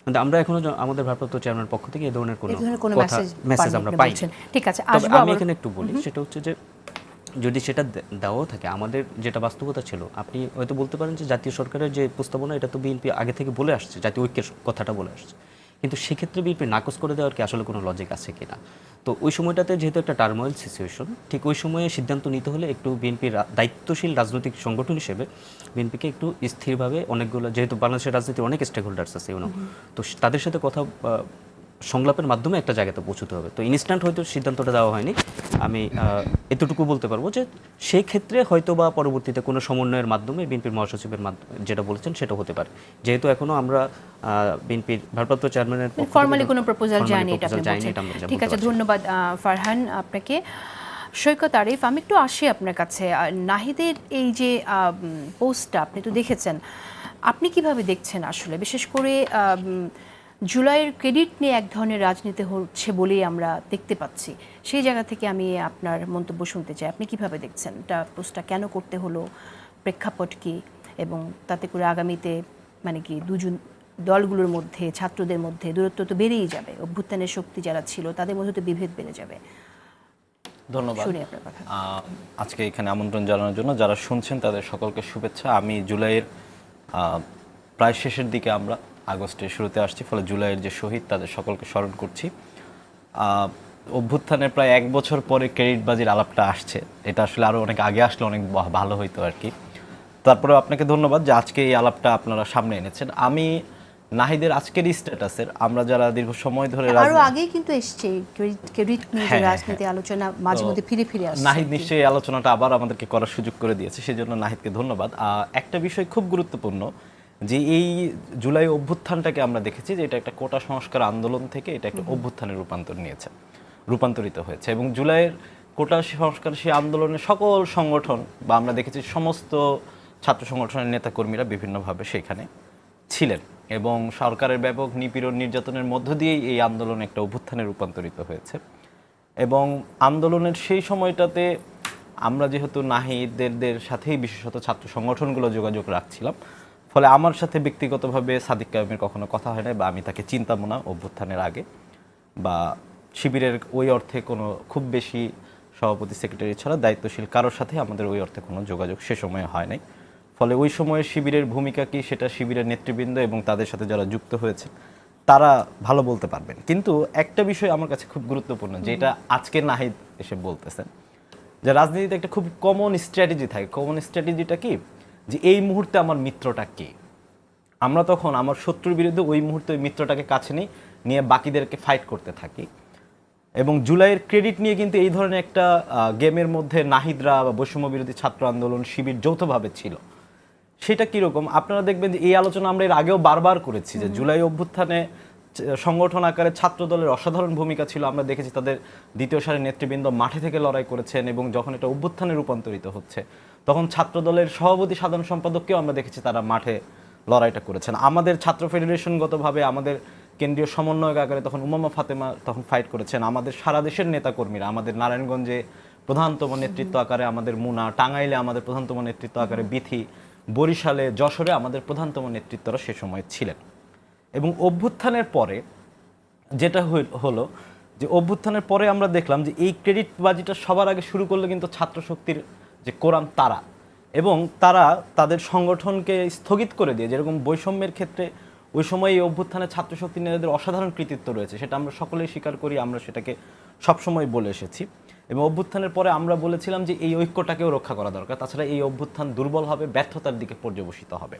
F: কিন্তু আমরা এখনো আমাদের ভারপ্রাপ্ত চেয়ারম্যানের পক্ষ থেকে এই ধরনের কোনো মেসেজ আমরা পাই।
A: ঠিক আছে,
F: তবে আমি এখানে একটু বলি, সেটা হচ্ছে যে যদি সেটা দেওয়াও থাকে, আমাদের যেটা বাস্তবতা ছিল, আপনি হয়তো বলতে পারেন যে জাতীয় সরকারের যে প্রস্তাবনা এটা তো বিএনপি আগে থেকে বলে আসছে, জাতীয় ঐক্যের কথাটা বলে আসছে, কিন্তু সেক্ষেত্রে বিএনপি নাকচ করে দেওয়ার কি আসলে কোনো লজিক আছে কিনা? তো ওই সময়টাতে যেহেতু একটা টার্মোয়েল সিচুয়েশন, ঠিক ওই সময়ে সিদ্ধান্ত নিতে হলে একটু বিএনপির দায়িত্বশীল রাজনৈতিক সংগঠন হিসেবে বিএনপিকে একটু স্থিরভাবে অনেকগুলো, যেহেতু বাংলাদেশের রাজনীতির অনেক স্টেক হোল্ডার্স আছে তো তাদের সাথে কথা সংলাপের মাধ্যমে একটা জায়গাতে পৌঁছতে হবে। তো ইনস্ট্যান্ট হয়তো সিদ্ধান্তটা দেওয়া হয়নি। আমি এতটুকু বলতে পারবো যে সেই ক্ষেত্রে হয়তো বা পরবর্তীতে কোনো সমন্বয়ের মাধ্যমে বিএনপির মহাসচিবের মাধ্যমে যেটা বলেছেন সেটা হতে পারে, যেহেতু এখনো আমরা বিএনপির ভারপ্রাপ্ত চেয়ারম্যানের
A: ফর্মালি কোনো প্রপোজাল যায়নি, এটা আপনি বলছেন। ঠিক আছে, ধন্যবাদ ফারহান আপনাকে। সৈকত আরিফ, আমি একটু আসি আপনার কাছে। নাহিদের এই যে পোস্টটা আপনি তো দেখেছেন, আপনি কিভাবে দেখছেন আসলে? বিশেষ করে জুলাইয়ের ক্রেডিট নিয়ে এক ধরনের রাজনীতি হচ্ছে বলেই আমরা দেখতে পাচ্ছি, সেই জায়গা থেকে আমি আপনার মন্তব্য শুনতে চাই। আপনি কিভাবে দেখছেন এটা, পোস্টটা কেন করতে হলো, প্রেক্ষাপট কি, এবং তাতে করে আগামীতে মানে কি দুজন দলগুলোর মধ্যে, ছাত্রদের মধ্যে দূরত্ব তো বেড়েই যাবে, অভ্যুত্থানের শক্তি যারা ছিল তাদের মধ্যে তো বিভেদ বেড়ে যাবে।
G: ধন্যবাদ।
A: শুনি আপনার কথা।
G: আজকে এখানে আমন্ত্রণ জানানোর জন্য, যারা শুনছেন তাদের সকলকে শুভেচ্ছা। আমি জুলাইয়ের প্রায় শেষের দিকে, আমরা আগস্টের শুরুতে আসছি, ফলে জুলাইয়ের যে শহীদ তাদের সকলকে স্মরণ করছি। অভ্যুত্থানের প্রায় 1 বছর পরে ক্রেডিটবাজির আলাপটা আসছে, এটা আসলে আরও অনেক আগে আসলে অনেক ভালো হইতো আর কি। তারপরেও আপনাকে ধন্যবাদ যে আজকে এই আলাপটা আপনারা সামনে এনেছেন। আমি নাহিদের আজকের স্ট্যাটাসের, আমরা যারা দীর্ঘ সময় ধরে
A: আরো আগেই কিন্তু এসছে ক্রেডিট নিয়ে যে রাজনীতি আলোচনা মাঝে মধ্যে ফিরে ফিরে আসছে।
G: নাহিদ নিশ্চয়ই এই আলোচনাটা আবার আমাদেরকে করার সুযোগ করে দিয়েছে, সেজন্য নাহিদকে ধন্যবাদ। একটা বিষয় খুব গুরুত্বপূর্ণ, যে এই জুলাই অভ্যুত্থানটাকে আমরা দেখেছি যে এটা একটা কোটা সংস্কার আন্দোলন থেকে এটা একটা অভ্যুত্থানের রূপান্তরিত হয়েছে, এবং জুলাইয়ের কোটা সংস্কার সেই আন্দোলনের সকল সংগঠন, বা আমরা দেখেছি সমস্ত ছাত্র সংগঠনের নেতাকর্মীরা বিভিন্নভাবে সেখানে ছিলেন, এবং সরকারের ব্যাপক নিপীড়ন নির্যাতনের মধ্য দিয়েই এই আন্দোলন একটা অভ্যুত্থানে রূপান্তরিত হয়েছে। এবং আন্দোলনের সেই সময়টাতে আমরা যেহেতু নাহিদের সাথেই বিশেষত ছাত্র সংগঠনগুলো যোগাযোগ রাখছিলাম, ফলে আমার সাথে ব্যক্তিগতভাবে সাদিক কায়েমের কখনো কথা হয় না, বা আমি তাকে চিনতামও না অভ্যুত্থানের আগে, বা শিবিরের ওই অর্থে কোনো খুব বেশি সভাপতি সেক্রেটারি ছাড়া দায়িত্বশীল কারোর সাথে আমাদের ওই অর্থে কোনো যোগাযোগ সে সময়ে হয় নাই। ফলে ওই সময়ে শিবিরের ভূমিকা কি সেটা শিবিরের নেতৃবৃন্দ এবং তাদের সাথে যারা যুক্ত হয়েছে তারা ভালো বলতে পারবেন। কিন্তু একটা বিষয় আমার কাছে খুব গুরুত্বপূর্ণ, যেটা আজকে নাহিদ এসে বলতেছেন, যে রাজনীতিতে একটা খুব কমন স্ট্র্যাটেজি থাকে। কমন স্ট্র্যাটেজিটা কি, যে এই মুহূর্তে আমার মিত্রটা কে, আমরা তখন আমার শত্রুর বিরুদ্ধে ওই মুহূর্তে ওই মিত্রটাকে কাছে নিয়ে বাকিদেরকে ফাইট করতে থাকি। এবং জুলাইয়ের ক্রেডিট নিয়ে কিন্তু এই ধরনের একটা গেমের মধ্যে নাহিদরা বা বৈষম্য বিরোধী ছাত্র আন্দোলন শিবির যৌথভাবে ছিল। সেটা কীরকম আপনারা দেখবেন যে এই আলোচনা আমরা এর আগেও বারবার করেছি, যে জুলাই অভ্যুত্থানে সংগঠন আকারে ছাত্র দলের অসাধারণ ভূমিকা ছিল। আমরা দেখেছি তাদের দ্বিতীয় সারির নেতৃবৃন্দ মাঠে থেকে লড়াই করেছেন, এবং যখন এটা অভ্যুত্থানে রূপান্তরিত হচ্ছে তখন ছাত্র দলের সভাপতি সাধারণ সম্পাদককেও আমরা দেখেছি তারা মাঠে লড়াইটা করেছেন। আমাদের ছাত্র ফেডারেশনগতভাবে আমাদের কেন্দ্রীয় সমন্বয়ক আকারে তখন উমামা ফাতেমা তখন ফাইট করেছেন। আমাদের সারা দেশের নেতাকর্মীরা, আমাদের নারায়ণগঞ্জে প্রধানতম নেতৃত্ব আকারে আমাদের মুনা, টাঙ্গাইলে আমাদের প্রধানতম নেতৃত্ব আকারে বিথি, বরিশালে, যশোরে আমাদের প্রধানতম নেতৃত্বরা সে সময় ছিলেন। এবং অভ্যুত্থানের পরে যেটা হলো, যে অভ্যুত্থানের পরে আমরা দেখলাম যে এই ক্রেডিটবাজিটা সবার আগে শুরু করলো কিন্তু ছাত্র শক্তির যে কোরআন তারা, এবং তারা তাদের সংগঠনকে স্থগিত করে দিয়ে, যেরকম বৈষম্যের ক্ষেত্রে ওই সময় এই অভ্যুত্থানে ছাত্র শক্তি নেতাদের অসাধারণ কৃতিত্ব রয়েছে, সেটা আমরা সকলেই স্বীকার করি, আমরা সেটাকে সবসময় বলে এসেছি এবং অভ্যুত্থানের পরে আমরা বলেছিলাম যে এই ঐক্যটাকেও রক্ষা করা দরকার, তাছাড়া এই অভ্যুত্থান দুর্বল হবে, ব্যর্থতার দিকে পর্যবসিত হবে।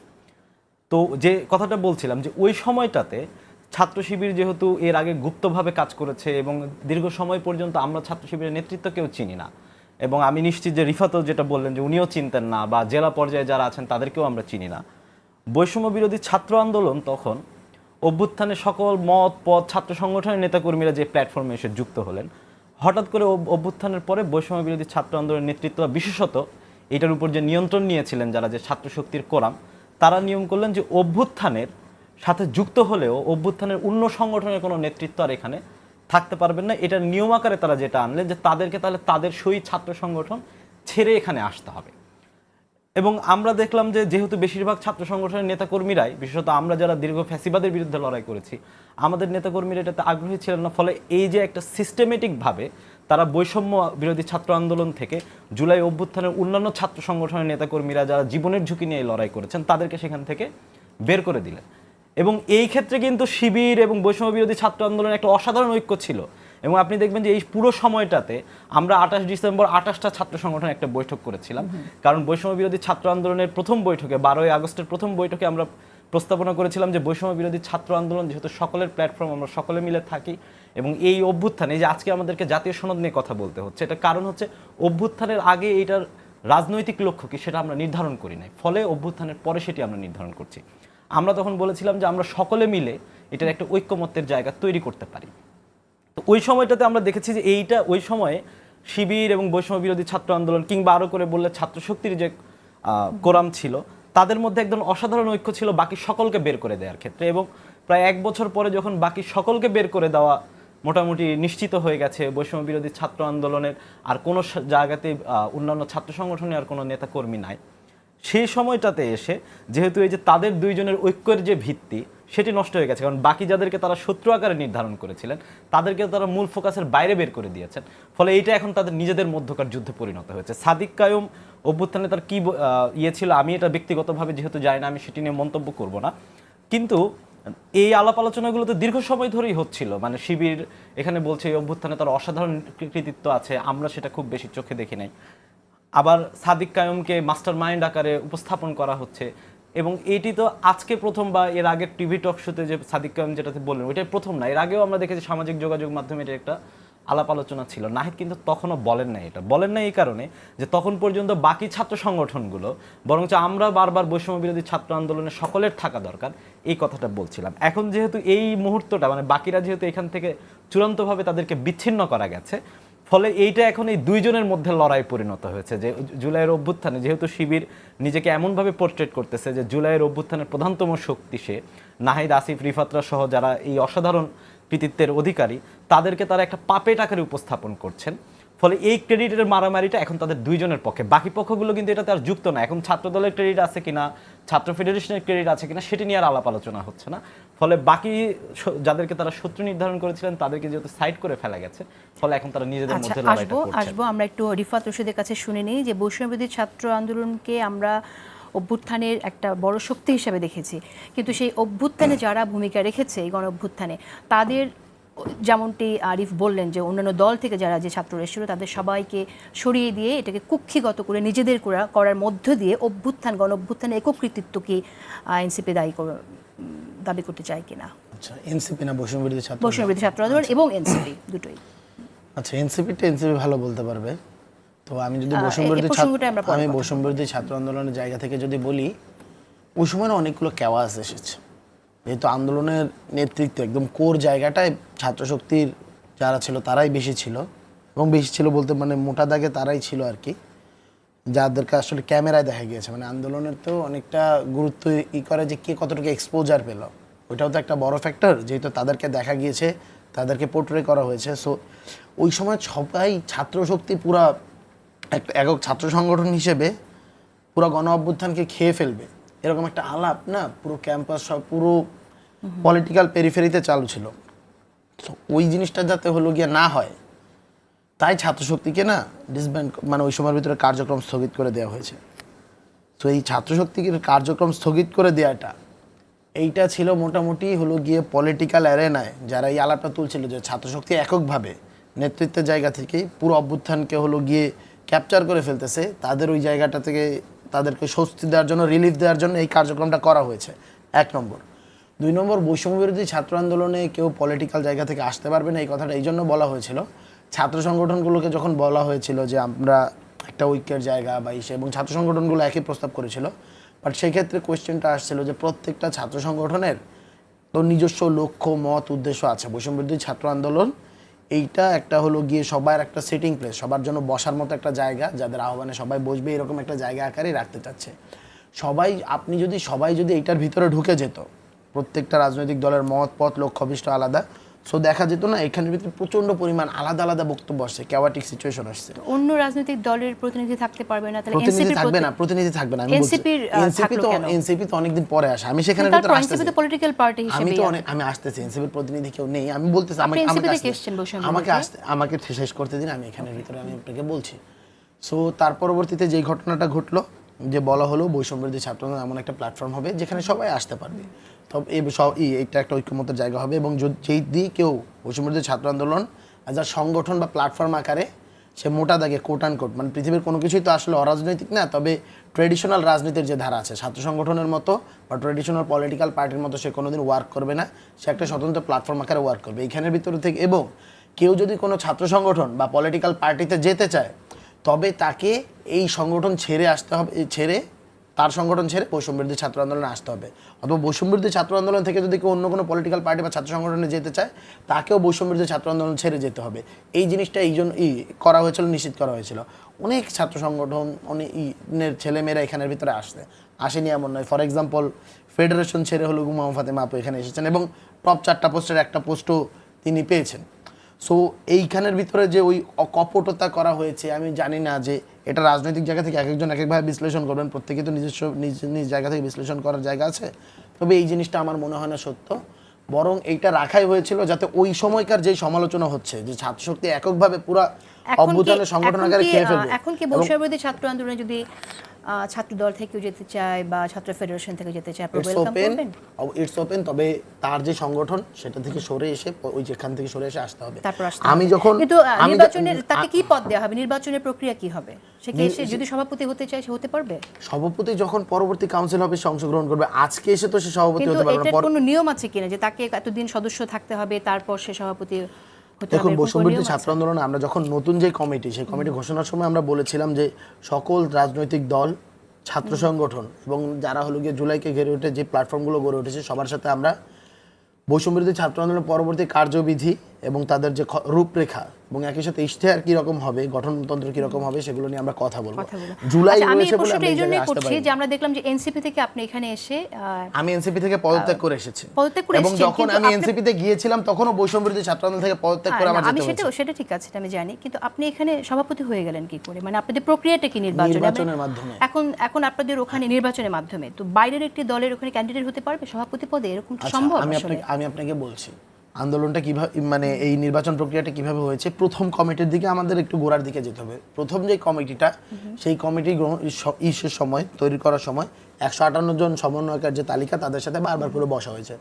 G: তো যে কথাটা বলছিলাম যে ওই সময়টাতে ছাত্র শিবির যেহেতু এর আগে গুপ্তভাবে কাজ করেছে এবং দীর্ঘ সময় পর্যন্ত আমরা ছাত্র শিবিরের নেতৃত্ব কেউ চিনি না, এবং আমি নিশ্চিত যে রিফাতও যেটা বললেন যে উনিও চিনতেন না বা জেলা পর্যায়ে যারা আছেন তাদেরকেও আমরা চিনি না। বৈষম্য বিরোধী ছাত্র আন্দোলন তখন অভ্যুত্থানের সকল মত পথ ছাত্র সংগঠনের নেতাকর্মীরা যে প্ল্যাটফর্মে এসে যুক্ত হলেন, হঠাৎ করে অভ্যুত্থানের পরে বৈষম্য বিরোধী ছাত্র আন্দোলনের নেতৃত্ব বিশেষত এটার উপর যে নিয়ন্ত্রণ নিয়েছিলেন যারা, যে ছাত্র শক্তির কোরাম, তারা নিয়ম করলেন যে অভ্যুত্থানের সাথে যুক্ত হলেও অভ্যুত্থানের অন্য সংগঠনের কোনো নেতৃত্ব আর এখানে থাকতে পারবেন না। এটার নিয়ম আকারে তারা যেটা আনলেন যে তাদেরকে তাহলে তাদের সই ছাত্র সংগঠন ছেড়ে এখানে আসতে হবে। এবং আমরা দেখলাম যে যেহেতু বেশিরভাগ ছাত্র সংগঠনের নেতাকর্মীরাই, বিশেষত আমরা যারা দীর্ঘ ফ্যাসিবাদের বিরুদ্ধে লড়াই করেছি, আমাদের নেতাকর্মীরা এটাতে আগ্রহী ছিলেন না। ফলে এই যে একটা সিস্টেমেটিকভাবে তারা বৈষম্য বিরোধী ছাত্র আন্দোলন থেকে জুলাই অভ্যুত্থানের অন্যান্য ছাত্র সংগঠনের নেতাকর্মীরা যারা জীবনের ঝুঁকি নিয়ে লড়াই করেছেন তাদেরকে সেখান থেকে বের করে দিলেন। এবং এই ক্ষেত্রে কিন্তু শিবির এবং বৈষম্য বিরোধী ছাত্র আন্দোলনের একটা অসাধারণ ঐক্য ছিল। এবং আপনি দেখবেন যে এই পুরো সময়টাতে আমরা 28 ডিসেম্বর 28টা ছাত্র সংগঠন একটা বৈঠক করেছিলাম, কারণ বৈষম্য বিরোধী ছাত্র আন্দোলনের প্রথম বৈঠকে 12ই আগস্টের প্রথম বৈঠকে আমরা প্রস্তাবনা করেছিলাম যে বৈষম্য বিরোধী ছাত্র আন্দোলন যেহেতু সকলের প্ল্যাটফর্ম, আমরা সকলে মিলে থাকি এবং এই অভ্যুত্থানে যে আজকে আমাদেরকে জাতীয় সনদ নিয়ে কথা বলতে হচ্ছে, এটা কারণ হচ্ছে অভ্যুত্থানের আগে এইটার রাজনৈতিক লক্ষ্য কি সেটা আমরা নির্ধারণ করি নাই, ফলে অভ্যুত্থানের পরে সেটি আমরা নির্ধারণ করছি। আমরা তখন বলেছিলাম যে আমরা সকলে মিলে এটার একটা ঐক্যমত্যের জায়গা তৈরি করতে পারি। তো ওই সময়টাতে আমরা দেখেছি যে এইটা ওই সময়ে শিবির এবং বৈষম্য বিরোধী ছাত্র আন্দোলন কিংবা আরও করে বললে ছাত্র শক্তির যে কোরাম ছিল, তাদের মধ্যে একদম অসাধারণ ঐক্য ছিল বাকি সকলকে বের করে দেওয়ার ক্ষেত্রে। এবং প্রায় 1 বছর পরে যখন বাকি সকলকে বের করে দেওয়া মোটামুটি নিশ্চিত হয়ে গেছে, বৈষম্য বিরোধী ছাত্র আন্দোলনের আর কোনো জায়গাতে অন্যান্য ছাত্র সংগঠনে আর কোনো নেতাকর্মী নাই, সেই সময়টাতে এসে যেহেতু এই যে তাদের দুইজনের ঐক্যের যে ভিত্তি সেটি নষ্ট হয়ে গেছে, কারণ বাকি যাদেরকে তারা শত্রু আকারে নির্ধারণ করেছিলেন তাদেরকে তারা মূল ফোকাসের বাইরে বের করে দিয়েছেন। ফলে এইটা এখন তাদের নিজেদের মধ্যকার যুদ্ধে পরিণত হয়েছে। সাদিক কায়ুম অভ্যুত্থানে তার কী ইয়ে ছিল আমি এটা ব্যক্তিগতভাবে যেহেতু জানি না, আমি সেটি নিয়ে মন্তব্য করব না, কিন্তু এই আলাপ আলোচনাগুলো তো দীর্ঘ সময় ধরেই হচ্ছিল। মানে শিবির এখানে বলছে এই অভ্যুত্থানে তার অসাধারণ কৃতিত্ব আছে, আমরা সেটা খুব বেশি চোখে দেখি নাই। আবার সাদিক কায়ুমকে মাস্টার মাইন্ড আকারে উপস্থাপন করা হচ্ছে, এবং এটি তো আজকে প্রথম বা এর আগের টিভি টক শোতে যে সাদিক কায়ুম যেটাতে বললেন ওইটাই প্রথম না, এর আগেও আমরা দেখেছি সামাজিক যোগাযোগ মাধ্যমে এটা একটা আলাপ আলোচনা ছিল। নাহিদ কিন্তু তখনও বলেন নাই, এটা বলেন নাই এই কারণে যে তখন পর্যন্ত বাকি ছাত্র সংগঠনগুলো বরঞ্চ আমরা বারবার বৈষম্য বিরোধী ছাত্র আন্দোলনে সকলের থাকা দরকার এই কথাটা বলছিলাম। এখন যেহেতু এই মুহূর্তটা মানে বাকিরা যেহেতু এখান থেকে চূড়ান্তভাবে তাদেরকে বিচ্ছিন্ন করা গেছে, ফলে এইটা এখন এই দুইজনের মধ্যে লড়াই পরিণত হয়েছে। যে জুলাইয়ের অভ্যুত্থানে যেহেতু শিবির নিজেকে এমনভাবে পোর্ট্রেট করতেছে যে জুলাইয়ের অভ্যুত্থানের প্রধানতম শক্তি সে, নাহিদ, আসিফ, রিফাতরা সহ যারা এই অসাধারণ কৃতিত্বের অধিকারী, তাদেরকে তারা একটা পাপেট আকারে উপস্থাপন করছেন। ফলে এই ক্রেডিটের মারামারিটা এখন তাদের দুইজনের পক্ষে, বাকি পক্ষগুলো কিন্তু এটাতে আর যুক্ত না। এখন ছাত্র দলের ক্রেডিট আছে কিনা, ছাত্র ফেডারেশনের ক্রেডিট আছে কিনা সেটি নিয়ে আর আলাপ আলোচনা হচ্ছে না। ফলে বাকি যাদেরকে তারা শত্রু নির্ধারণ করেছিলেন তাদেরকে যেহেতু সাইড করে ফেলা গেছে, ফলে এখন তারা নিজেদের মধ্যে লড়াইটা করছে।
A: আসবো আমরা একটু রিফাত রশিদের কাছে শুনে নিই যে বৈষম্য বিরোধী ছাত্র আন্দোলনকে আমরা অভ্যুত্থানের একটা বড় শক্তি হিসেবে দেখেছি, কিন্তু সেই অভ্যুত্থানে যারা ভূমিকা রেখেছে এই গণ অভ্যুত্থানে, তাদের যেমনটি আরিফ বললেন যে অন্যান্য দল থেকে যারা যে ছাত্ররা এসেছিল তাদের সবাইকে সরিয়ে দিয়ে এটাকে কুক্ষিগত করে নিজেদের করার মধ্য দিয়ে গণ অভ্যুত্থানে একক কৃতিত্ব কি এনসিপি দাবি করতে চায় কিনা?
B: আচ্ছা, এনসিপি না বৈষম্য বিরোধী
A: ছাত্র আন্দোলন এবং এনসিপি দুটোই?
B: আচ্ছা, এনসিপি ভালো বলতে পারবে। তো আমি যদি বৈষম্য বিরোধী ছাত্র আন্দোলনের জায়গা থেকে যদি বলি, ওই সময় অনেকগুলো কেওয়াস এসেছে, যেহেতু আন্দোলনের নেতৃত্ব একদম কোর জায়গাটায় ছাত্র শক্তির যারা ছিল তারাই বেশি ছিল, এবং বেশি ছিল বলতে মানে মোটা দাগে তারাই ছিল আর কি, যাদেরকে আসলে ক্যামেরায় দেখা গিয়েছে। মানে আন্দোলনের তো অনেকটা গুরুত্ব করে যে কে কতটুকু এক্সপোজার পেল, ওইটাও তো একটা বড় ফ্যাক্টর, যেহেতু তাদেরকে দেখা গিয়েছে, তাদেরকে পোর্ট্রে করা হয়েছে। সো ওই সময় সবাই ছাত্র শক্তি পুরা একটা একক ছাত্র সংগঠন হিসেবে পুরো গণ অভ্যুত্থানকে খেয়ে ফেলবে এরকম একটা আলাপ না পুরো ক্যাম্পাস সব পুরো পলিটিক্যাল পেরিফেরিতে চালু ছিল। তো ওই জিনিসটা যাতে হলো গিয়ে না হয়, তাই ছাত্রশক্তিকে না ডিসব্যান্ড মানে ওই সময়ের ভিতরে কার্যক্রম স্থগিত করে দেওয়া হয়েছে। তো এই ছাত্রশক্তিকে কার্যক্রম স্থগিত করে দেওয়াটা এইটা ছিল মোটামুটি হলো গিয়ে পলিটিক্যাল অ্যারেনায় যারা এই আলাপটা তুলছিল যে ছাত্রশক্তি এককভাবে নেতৃত্বের জায়গা থেকে পুরো অভ্যুত্থানকে হলো গিয়ে ক্যাপচার করে ফেলতেছে, তাদের ওই জায়গাটা থেকে তাদেরকে স্বস্তি দেওয়ার জন্য, রিলিফ দেওয়ার জন্য এই কার্যক্রমটা করা হয়েছে, 1 নম্বর। 2 নম্বর, বৈষম্য বিরোধী ছাত্র আন্দোলনে কেউ পলিটিক্যাল জায়গা থেকে আসতে পারবে না, এই কথাটা এই জন্য বলা হয়েছিল, ছাত্র সংগঠনগুলোকে যখন বলা হয়েছিল যে আমরা একটা ঐক্যের জায়গা বা ইসে, এবং ছাত্র সংগঠনগুলো একই প্রস্তাব করেছিল, বাট সেই ক্ষেত্রে কোয়েশ্চেনটা আসছিল যে প্রত্যেকটা ছাত্র সংগঠনের তো নিজস্ব লক্ষ্য, মত, উদ্দেশ্য আছে। বৈষম্য বিরোধী ছাত্র আন্দোলন এইটা একটা হলো গিয়ে সবার একটা সিটিং প্লেস, সবার জন্য বসার মতো একটা জায়গা, যাদের আহ্বানে সবাই বসবে এরকম একটা জায়গা আকারেই রাখতে চাচ্ছে সবাই যদি এইটার ভিতরে ঢুকে যেত, প্রত্যেকটা রাজনৈতিক দলের মত, পথ, লক্ষ্য, অভিষ্ট আলাদা, সো দেখা যেত না এখানের ভিতরে প্রচন্ড পরিমাণ আলাদা আলাদা বক্তব্য আসছে, ক্যাওয়াটিক সিচুয়েশন আসছে।
A: অন্য রাজনৈতিক দলের প্রতিনিধি থাকতে পারবে না, তাহলে
B: প্রতিনিধি থাকবে না, প্রতিনিধি থাকবে না। আমি বলছি এনসিপি তো অনেকদিন পরে আসে, আমি সেখানে ভিতরে আসতেছি,
A: এনসিপি তো পলিটিক্যাল পার্টি হিসেবে
B: আমি আসতেছি, এনসিপির প্রতিনিধি কেউ নেই, আমি বলতেছি আমাকে শেষ করতে দিন, আমি এখানের ভিতরে আমি আপনাকে বলছি। সো তার পরবর্তীতে যেই ঘটনাটা ঘটলো, যে বলা হলো বৈষম্য বিরোধী ছাত্র আন্দোলন এমন একটা প্ল্যাটফর্ম হবে যেখানে সবাই আসতে পারবে, তবে এইটা একটা ঐক্যমতের জায়গা হবে, এবং যেই দিয়ে কেউ বৈষম্য বিরোধী ছাত্র আন্দোলন অ্যাজ আ সংগঠন বা প্ল্যাটফর্ম আকারে সে মোটা দাগে কোট অ্যান্ড কোট, মানে পৃথিবীর কোনো কিছুই তো আসলে অরাজনৈতিক না, তবে ট্রেডিশনাল রাজনীতির যে ধারা আছে ছাত্র সংগঠনের মতো বা ট্রেডিশনাল পলিটিক্যাল পার্টির মতো সে কোনোদিন ওয়ার্ক করবে না, সে একটা স্বতন্ত্র প্ল্যাটফর্ম আকারে ওয়ার্ক করবে এইখানের ভিতরে থেকে। এবং কেউ যদি কোনো ছাত্র সংগঠন বা পলিটিক্যাল পার্টিতে যেতে চায়, তবে তাকে এই সংগঠন ছেড়ে আসতে হবে, তার সংগঠন ছেড়ে বৈষম্য বিরোধী ছাত্র আন্দোলনে আসতে হবে, অথবা বৈষম্য বিরোধী ছাত্র আন্দোলন থেকে যদি কেউ অন্য কোনো পলিটিক্যাল পার্টি বা ছাত্র সংগঠনে যেতে চায়, তাকেও বৈষম্য বিরোধী ছাত্র আন্দোলন ছেড়ে যেতে হবে। এই জিনিসটা এই জন্য করা হয়েছিল, নিশ্চিত করা হয়েছিল। অনেক ছাত্র সংগঠন, অনেক ছেলেমেয়েরা এখানের ভিতরে আসেনি এমন নয়। ফর এক্সাম্পল, ফেডারেশন ছেড়ে হলো মোহাম্মদ ফাতেমা আপু এখানে এসেছেন, এবং টপ 4টা পোস্টের একটা পোস্টও তিনি পেয়েছেন। সো এইখানের ভিতরে যে ওই অকপটতা করা হয়েছে, আমি জানি না যে এটা রাজনৈতিক জায়গা থেকে এক একজন এক একভাবে বিশ্লেষণ করবেন, প্রত্যেকে তো নিজস্ব নিজ জায়গা থেকে বিশ্লেষণ করার জায়গা আছে, তবে এই জিনিসটা আমার মনে হয় না সত্য, বরং এইটা রাখাই হয়েছিল যাতে ওই সময়কার যেই সমালোচনা হচ্ছে যে ছাত্রশক্তি এককভাবে পুরো অভ্যুত্থানের সংগঠন আকারে খেয়ে ফেলবে।
A: এখন কি বৈষম্য বিরোধী ছাত্র আন্দোলনে যদি ছাত্র দল থেকেও যেতে চায় বা ছাত্র ফেডারেশন থেকে যেতে চায়,
B: ইটস ওপেন, তবে তার যে সংগঠন সেটা থেকে সরে এসে ওই যেখান থেকে সরে এসে আসতে হবে।
A: আমি যখন নির্বাচনের তাকে কি পদ দেওয়া হবে, নির্বাচনের প্রক্রিয়া কি হবে, সে কি এসে যদি সভাপতি হতে চায় সে হতে পারবে?
B: সভাপতি যখন পরবর্তী কাউন্সিল হবে সে অংশগ্রহণ করবে, আজকে এসে তো সে সভাপতি হতে পারবে না।
A: এটার কোনো নিয়ম আছে কিনা যে তাকে এতদিন সদস্য থাকতে হবে তারপর সে সভাপতি?
B: দেখুন, বৈষম্য বিরোধী ছাত্র আন্দোলনে আমরা যখন নতুন যে কমিটি, সেই কমিটি ঘোষণার সময় আমরা বলেছিলাম যে সকল রাজনৈতিক দল, ছাত্র সংগঠন এবং যারা হলো গিয়ে জুলাইকে ঘিরে উঠে যে প্ল্যাটফর্মগুলো গড়ে উঠেছে সবার সাথে আমরা বৈষম্য বিরোধী ছাত্র আন্দোলনের পরবর্তী কার্যবিধি এবং তাদের যে রূপরেখা এবং একই সাথে ইশতেহার কীরকম হবে, গঠনতন্ত্র কীরকম হবে, সেগুলো নিয়ে আমরা কথা বলবো। জুলাই রয়েছে বলে আমরা এই জন্যই করছি
A: যে আমরা দেখলাম যে এনসিপি থেকে আপনি এখানে এসে,
B: আমি এনসিপি থেকে পদত্যাগ করে এসেছি, এবং যখন আমি এনসিপি তে গিয়েছিলাম তখনও বৈষম্য বিরোধী ছাত্র আন্দোলন থেকে পদত্যাগ করে আমার যেতে হয়েছে।
A: সেটা ঠিক আছে, আমি জানি, কিন্তু আপনি এখানে সভাপতি হয়ে গেলেন কি করে? মানে আপনাদের প্রক্রিয়াটা কি?
B: নির্বাচনের মাধ্যমে।
A: এখন আপনাদের ওখানে নির্বাচনের মাধ্যমে, তো বাইরের একটি দলের ওখানে ক্যান্ডিডেট হতে পারবে সভাপতি পদে, এরকম সম্ভব?
B: আমি আপনাকে বলছি আন্দোলনটা কিভাবে, মানে এই নির্বাচন প্রক্রিয়াটা কিভাবে হয়েছে। প্রথম কমিটির দিকে আমাদের একটু গোড়ার দিকে যেতে হবে। প্রথম যে কমিটিটা, সেই কমিটি ইসের সময় তৈরি করার সময় 158 জন সমন্বয়কের যে তালিকা, তাদের সাথে বারবার করে বসা হয়েছে।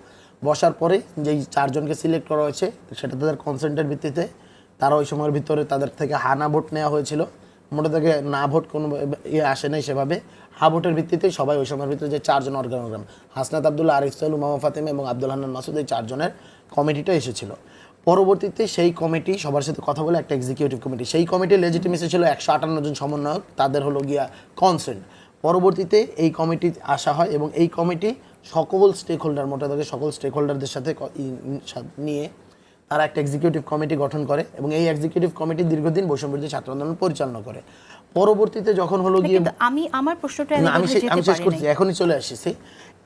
B: বসার পরে যেই 4 জনকে সিলেক্ট করা হয়েছে, সেটা তাদের কনসেন্টের ভিত্তিতে তারা ওই সময়ের ভিতরে তাদের থেকে হানা ভোট নেওয়া হয়েছিল। মোটা থেকে না ভোট কোনো আসে নাই, সেভাবে হা ভোটের ভিত্তিতে সবাই ওই সময়ের ভিতরে যে 4 জন অর্গানোগ্রাম, হাসনাত আবদুল্লাহ, আরিফ সাইল, মোহাম্মদ ফাতেমা এবং আব্দুল হান্নান মাসুদ, এই 4 জনের কমিটিটা এসেছিল। পরবর্তীতে সেই কমিটি সবার সাথে কথা বলে একটা এক্সিকিউটিভ কমিটি, সেই কমিটির লেজিটিমেসি ছিল 158 জন সমন্বয়ক, তাদের হলো গিয়া কনসেন্ট। পরবর্তীতে এই কমিটি আসা হয় এবং এই কমিটি সকল স্টেক হোল্ডার, মোটা দাগে সকল স্টেক হোল্ডারদের সাথে নিয়ে তারা একটা এক্সিকিউটিভ কমিটি গঠন করে এবং এই এক্সিকিউটিভ কমিটি দীর্ঘদিন বৈষম্য বিরোধী ছাত্র আন্দোলন পরিচালনা করে। পরবর্তীতে যখন হলো গিয়ে
A: আমার প্রশ্নটা
B: আমি শেষ করছি, এখনই চলে আসছি।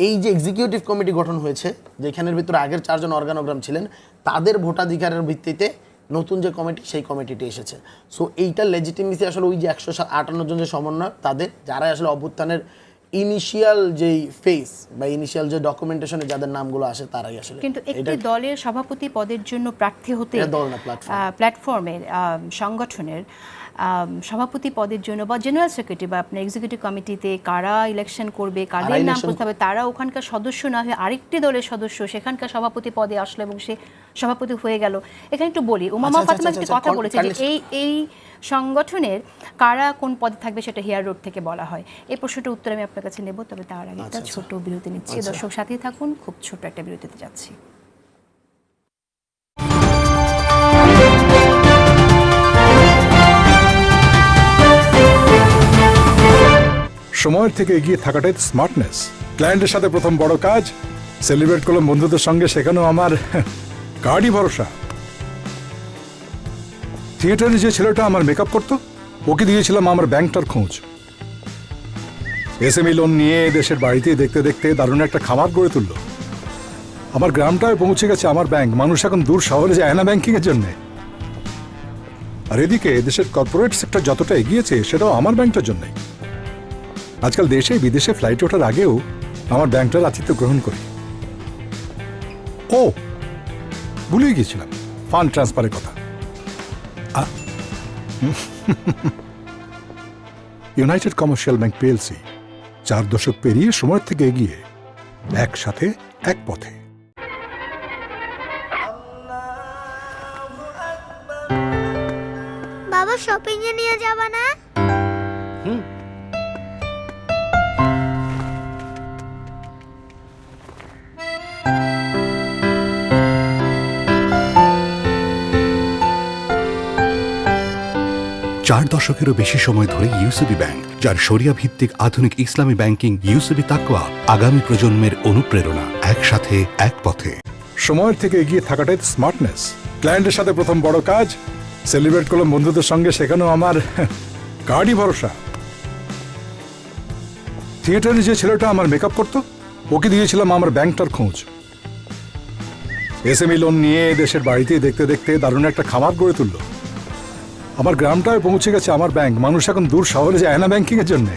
B: এই যে এক্সিকিউটিভ কমিটি গঠন হয়েছে, যেখানের ভিতরে আগের 4 জন অর্গানোগ্রাম ছিলেন, তাদের ভোটাধিকারের ভিত্তিতে নতুন যে কমিটি, সেই কমিটিটি এসেছে। সো এইটার লেজিটিমেসি আসলে ওই যে 158 জন যে সমন্বয়, তাদের যারা আসলে অভ্যুত্থানের ইনিশিয়াল যেই ফেস বা ইনিশিয়াল যে ডকুমেন্টেশনে যাদের নামগুলো আসে তারাই আসলে
A: কিন্তু একটি দলের সভাপতি পদের জন্য প্রার্থী হতে
B: এটা দল না, platform।
A: প্ল্যাটফর্মের সংগঠনের সভাপতি পদের জন্য বা জেনারেল সেক্রেটারি বা আপনার এক্সিকিউটিভ কমিটিতে কারা ইলেকশন করবে, কাদের নাম
B: election
A: প্রস্তাবে, তারা ওখানকার সদস্য না হয়ে আরেকটি দলের সদস্য সেখানকার সভাপতি পদে আসলো এবং সে সভাপতি হয়ে গেল। এখানে একটু বলি, উমামা
B: আচ্ছা,
A: ফাতেমা
B: আচ্ছা,
A: একটি কথা
B: আচ্ছা,
A: বলেছে যে এই সংগঠনের কারা কোন পদে থাকবে সেটা হেয়ার রোড থেকে বলা হয়। এই প্রশ্নটার উত্তর আমি আপনার কাছে নেব, তবে তার আগে একটা ছোট বিরতি নিচ্ছি। দর্শক সাথেই থাকুন, খুব ছোট একটা বিরতিতে যাচ্ছি।
C: সময়ের থেকে এগিয়ে থাকাটাই তো স্মার্টনেস। ক্লায়েন্টের সাথে প্রথম বড় কাজ, সেলিব্রেট করলাম বন্ধুদের সঙ্গে, সেখানেও আমার কার্ডই ভরসা। থিয়েটারে যে ছেলেটা আমার মেকআপ করতো, ওকে দিয়েছিলাম আমার ব্যাংকটার খোঁজ। এসএমই লোন নিয়ে দেশের বাড়িতেই দেখতে দেখতে দারুণ একটা খামার গড়ে তুললো। আমার গ্রামটায় পৌঁছে গেছে আমার ব্যাংক, মানুষ এখন দূর শহরে যায় না ব্যাংকিং এর জন্য। আর এদিকে দেশের কর্পোরেট সেক্টর যতটা এগিয়েছে সেটাও আমার ব্যাংকটার জন্যই। আজকাল দেশে বিদেশে ফ্লাইট ওঠার আগেও আমার ব্যাংকটার আতিথ্য গ্রহণ করি। ও ভুলেই গিয়েছিলাম ফান্ড ট্রান্সফারের কথা। ইউনাইটেড কমার্শিয়াল ব্যাংক পিএলসি 4 দশক পেরিয়ে সময়ের থেকে এগিয়ে, একসাথে এক পথে।
D: বাবা শপিং এ নিয়ে যাবা না?
E: চার দশকেরও বেশি সময় ধরে ইউসিবি ব্যাংক, যার শরিয়া ভিত্তিক আধুনিক ইসলামী ব্যাংকিং ইউসিবি তাকওয়া আগামী প্রজন্মের অনুপ্রেরণা, একসাথে এক পথে।
C: সময়ের থেকে এগিয়ে থাকাটাই তো স্মার্টনেস। ক্লায়েন্টের সাথে প্রথম বড় কাজ, সেলিব্রেট করলাম বন্ধুদের সঙ্গে, সেখানেও আমার কার্ডই ভরসা। থিয়েটারে যে ছেলেটা আমার মেকআপ করতো, ওকে দিয়েছিলাম আমার ব্যাংকটার খোঁজ। এসএমই লোন নিয়ে দেশের বাড়িতেই দেখতে দেখতে দারুণ একটা খামার গড়ে তুললো। আমার গ্রামটায় পৌঁছে গেছে আমার ব্যাংক, মানুষ এখন দূর শহরে যায় না ব্যাংকিং এর জন্য।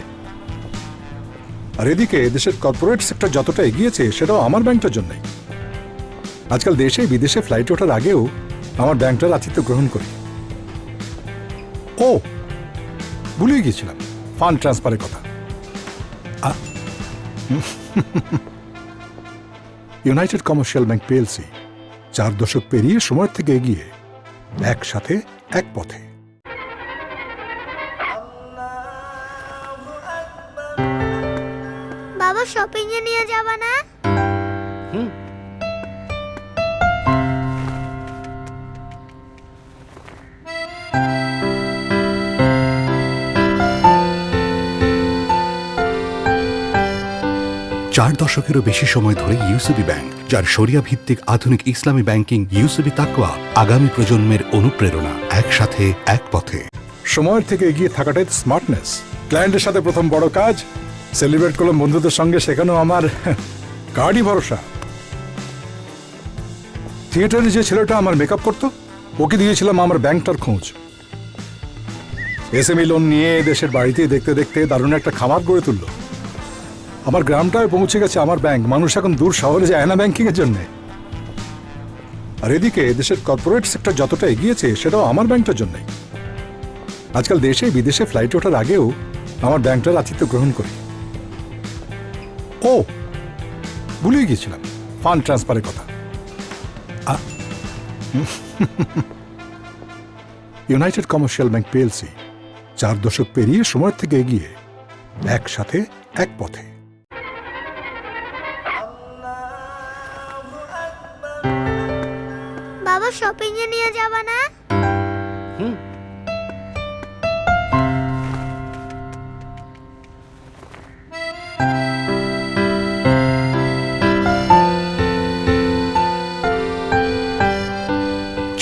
C: আর এদিকে দেশের কর্পোরেট সেক্টর যতটা এগিয়েছে সেটাও আমার ব্যাংকটার জন্যই। আজকাল দেশে বিদেশে ফ্লাইট ওঠার আগেও আমার ব্যাংকটার আতিথ্য গ্রহণ করি। ও ভুলেই গিয়েছিলাম ফান্ড ট্রান্সফারের কথা। ইউনাইটেড কমার্শিয়াল ব্যাংক পিএলসি 4 দশক পেরিয়ে সময়ের থেকে এগিয়ে, একসাথে এক পথে।
D: বাবা শপিং এ নিয়ে যাবা না?
E: চার দশকেরও বেশি সময় ধরে ইউসিবি ব্যাংক, যার শরিয়া ভিত্তিক আধুনিক ইসলামী ব্যাংকিং ইউসিবি তাকওয়া আগামী প্রজন্মের অনুপ্রেরণা, একসাথে এক পথে।
C: সময়ের থেকে এগিয়ে থাকাটাই তো স্মার্টনেস। ক্লায়েন্টের সাথে প্রথম বড় কাজ, সেলিব্রেট করলাম বন্ধুদের সঙ্গে, সেখানেও আমার কার্ডই ভরসা। থিয়েটারে যে ছেলেটা আমার মেকআপ করতো, ওকে দিয়েছিলাম আমার ব্যাংকটার খোঁজ। এসএমই লোন নিয়ে দেশের বাড়িতেই দেখতে দেখতে দারুণ একটা খামার গড়ে তুললো। আমার গ্রামটায় পৌঁছে গেছে আমার ব্যাংক, মানুষ এখন দূর শহরে যায় না ব্যাংকিং এর জন্য। আর এদিকে দেশের কর্পোরেট সেক্টর যতটা এগিয়েছে সেটাও আমার ব্যাংকটার জন্যই। আজকাল দেশে বিদেশে ফ্লাইট ওঠার আগেও আমার ব্যাংকটার আতিথ্য গ্রহণ করি। ও ভুলেই গিয়েছিলাম ফান্ড ট্রান্সফারের কথা। ইউনাইটেড কমার্শিয়াল ব্যাংক পিএলসি 4 দশক পেরিয়ে সময়ের থেকে এগিয়ে, একসাথে এক পথে।
D: বাবা শপিং এ নিয়ে যাবা না?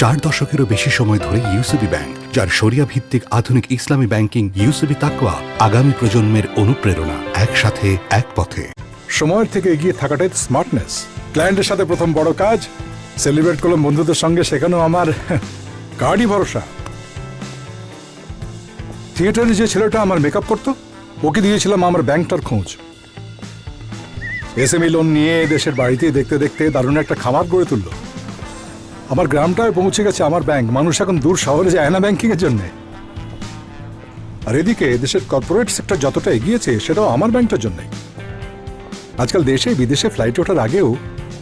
E: চার দশকেরও বেশি সময় ধরে ইউসিবি ব্যাংক, যার শরিয়া ভিত্তিক আধুনিক ইসলামী ব্যাংকিং ইউসিবি তাকওয়া আগামী প্রজন্মের অনুপ্রেরণা, একসাথে এক পথে।
C: সময়ের থেকে এগিয়ে থাকাটাই তো স্মার্টনেস। ক্লায়েন্টের সাথে প্রথম বড় কাজ, সেলিব্রেট করলাম বন্ধুদের সঙ্গে, সেখানেও আমার কার্ডই ভরসা। থিয়েটারে যে ছেলেটা আমার মেকআপ করতো, ওকে দিয়েছিলাম আমার ব্যাংকটার খোঁজ। এসএমই লোন নিয়ে দেশের বাড়িতে দেখতে দেখতে দারুণ একটা খামার গড়ে তুললো। আমার গ্রামটায় পৌঁছে গেছে আমার ব্যাংক, মানুষ এখন দূর শহরে যায় না ব্যাংকিং এর জন্য। আর এদিকে দেশের কর্পোরেট সেক্টর যতটা এগিয়েছে সেটাও আমার ব্যাংকটার জন্য। আজকাল দেশে বিদেশে ফ্লাইট ওঠার আগেও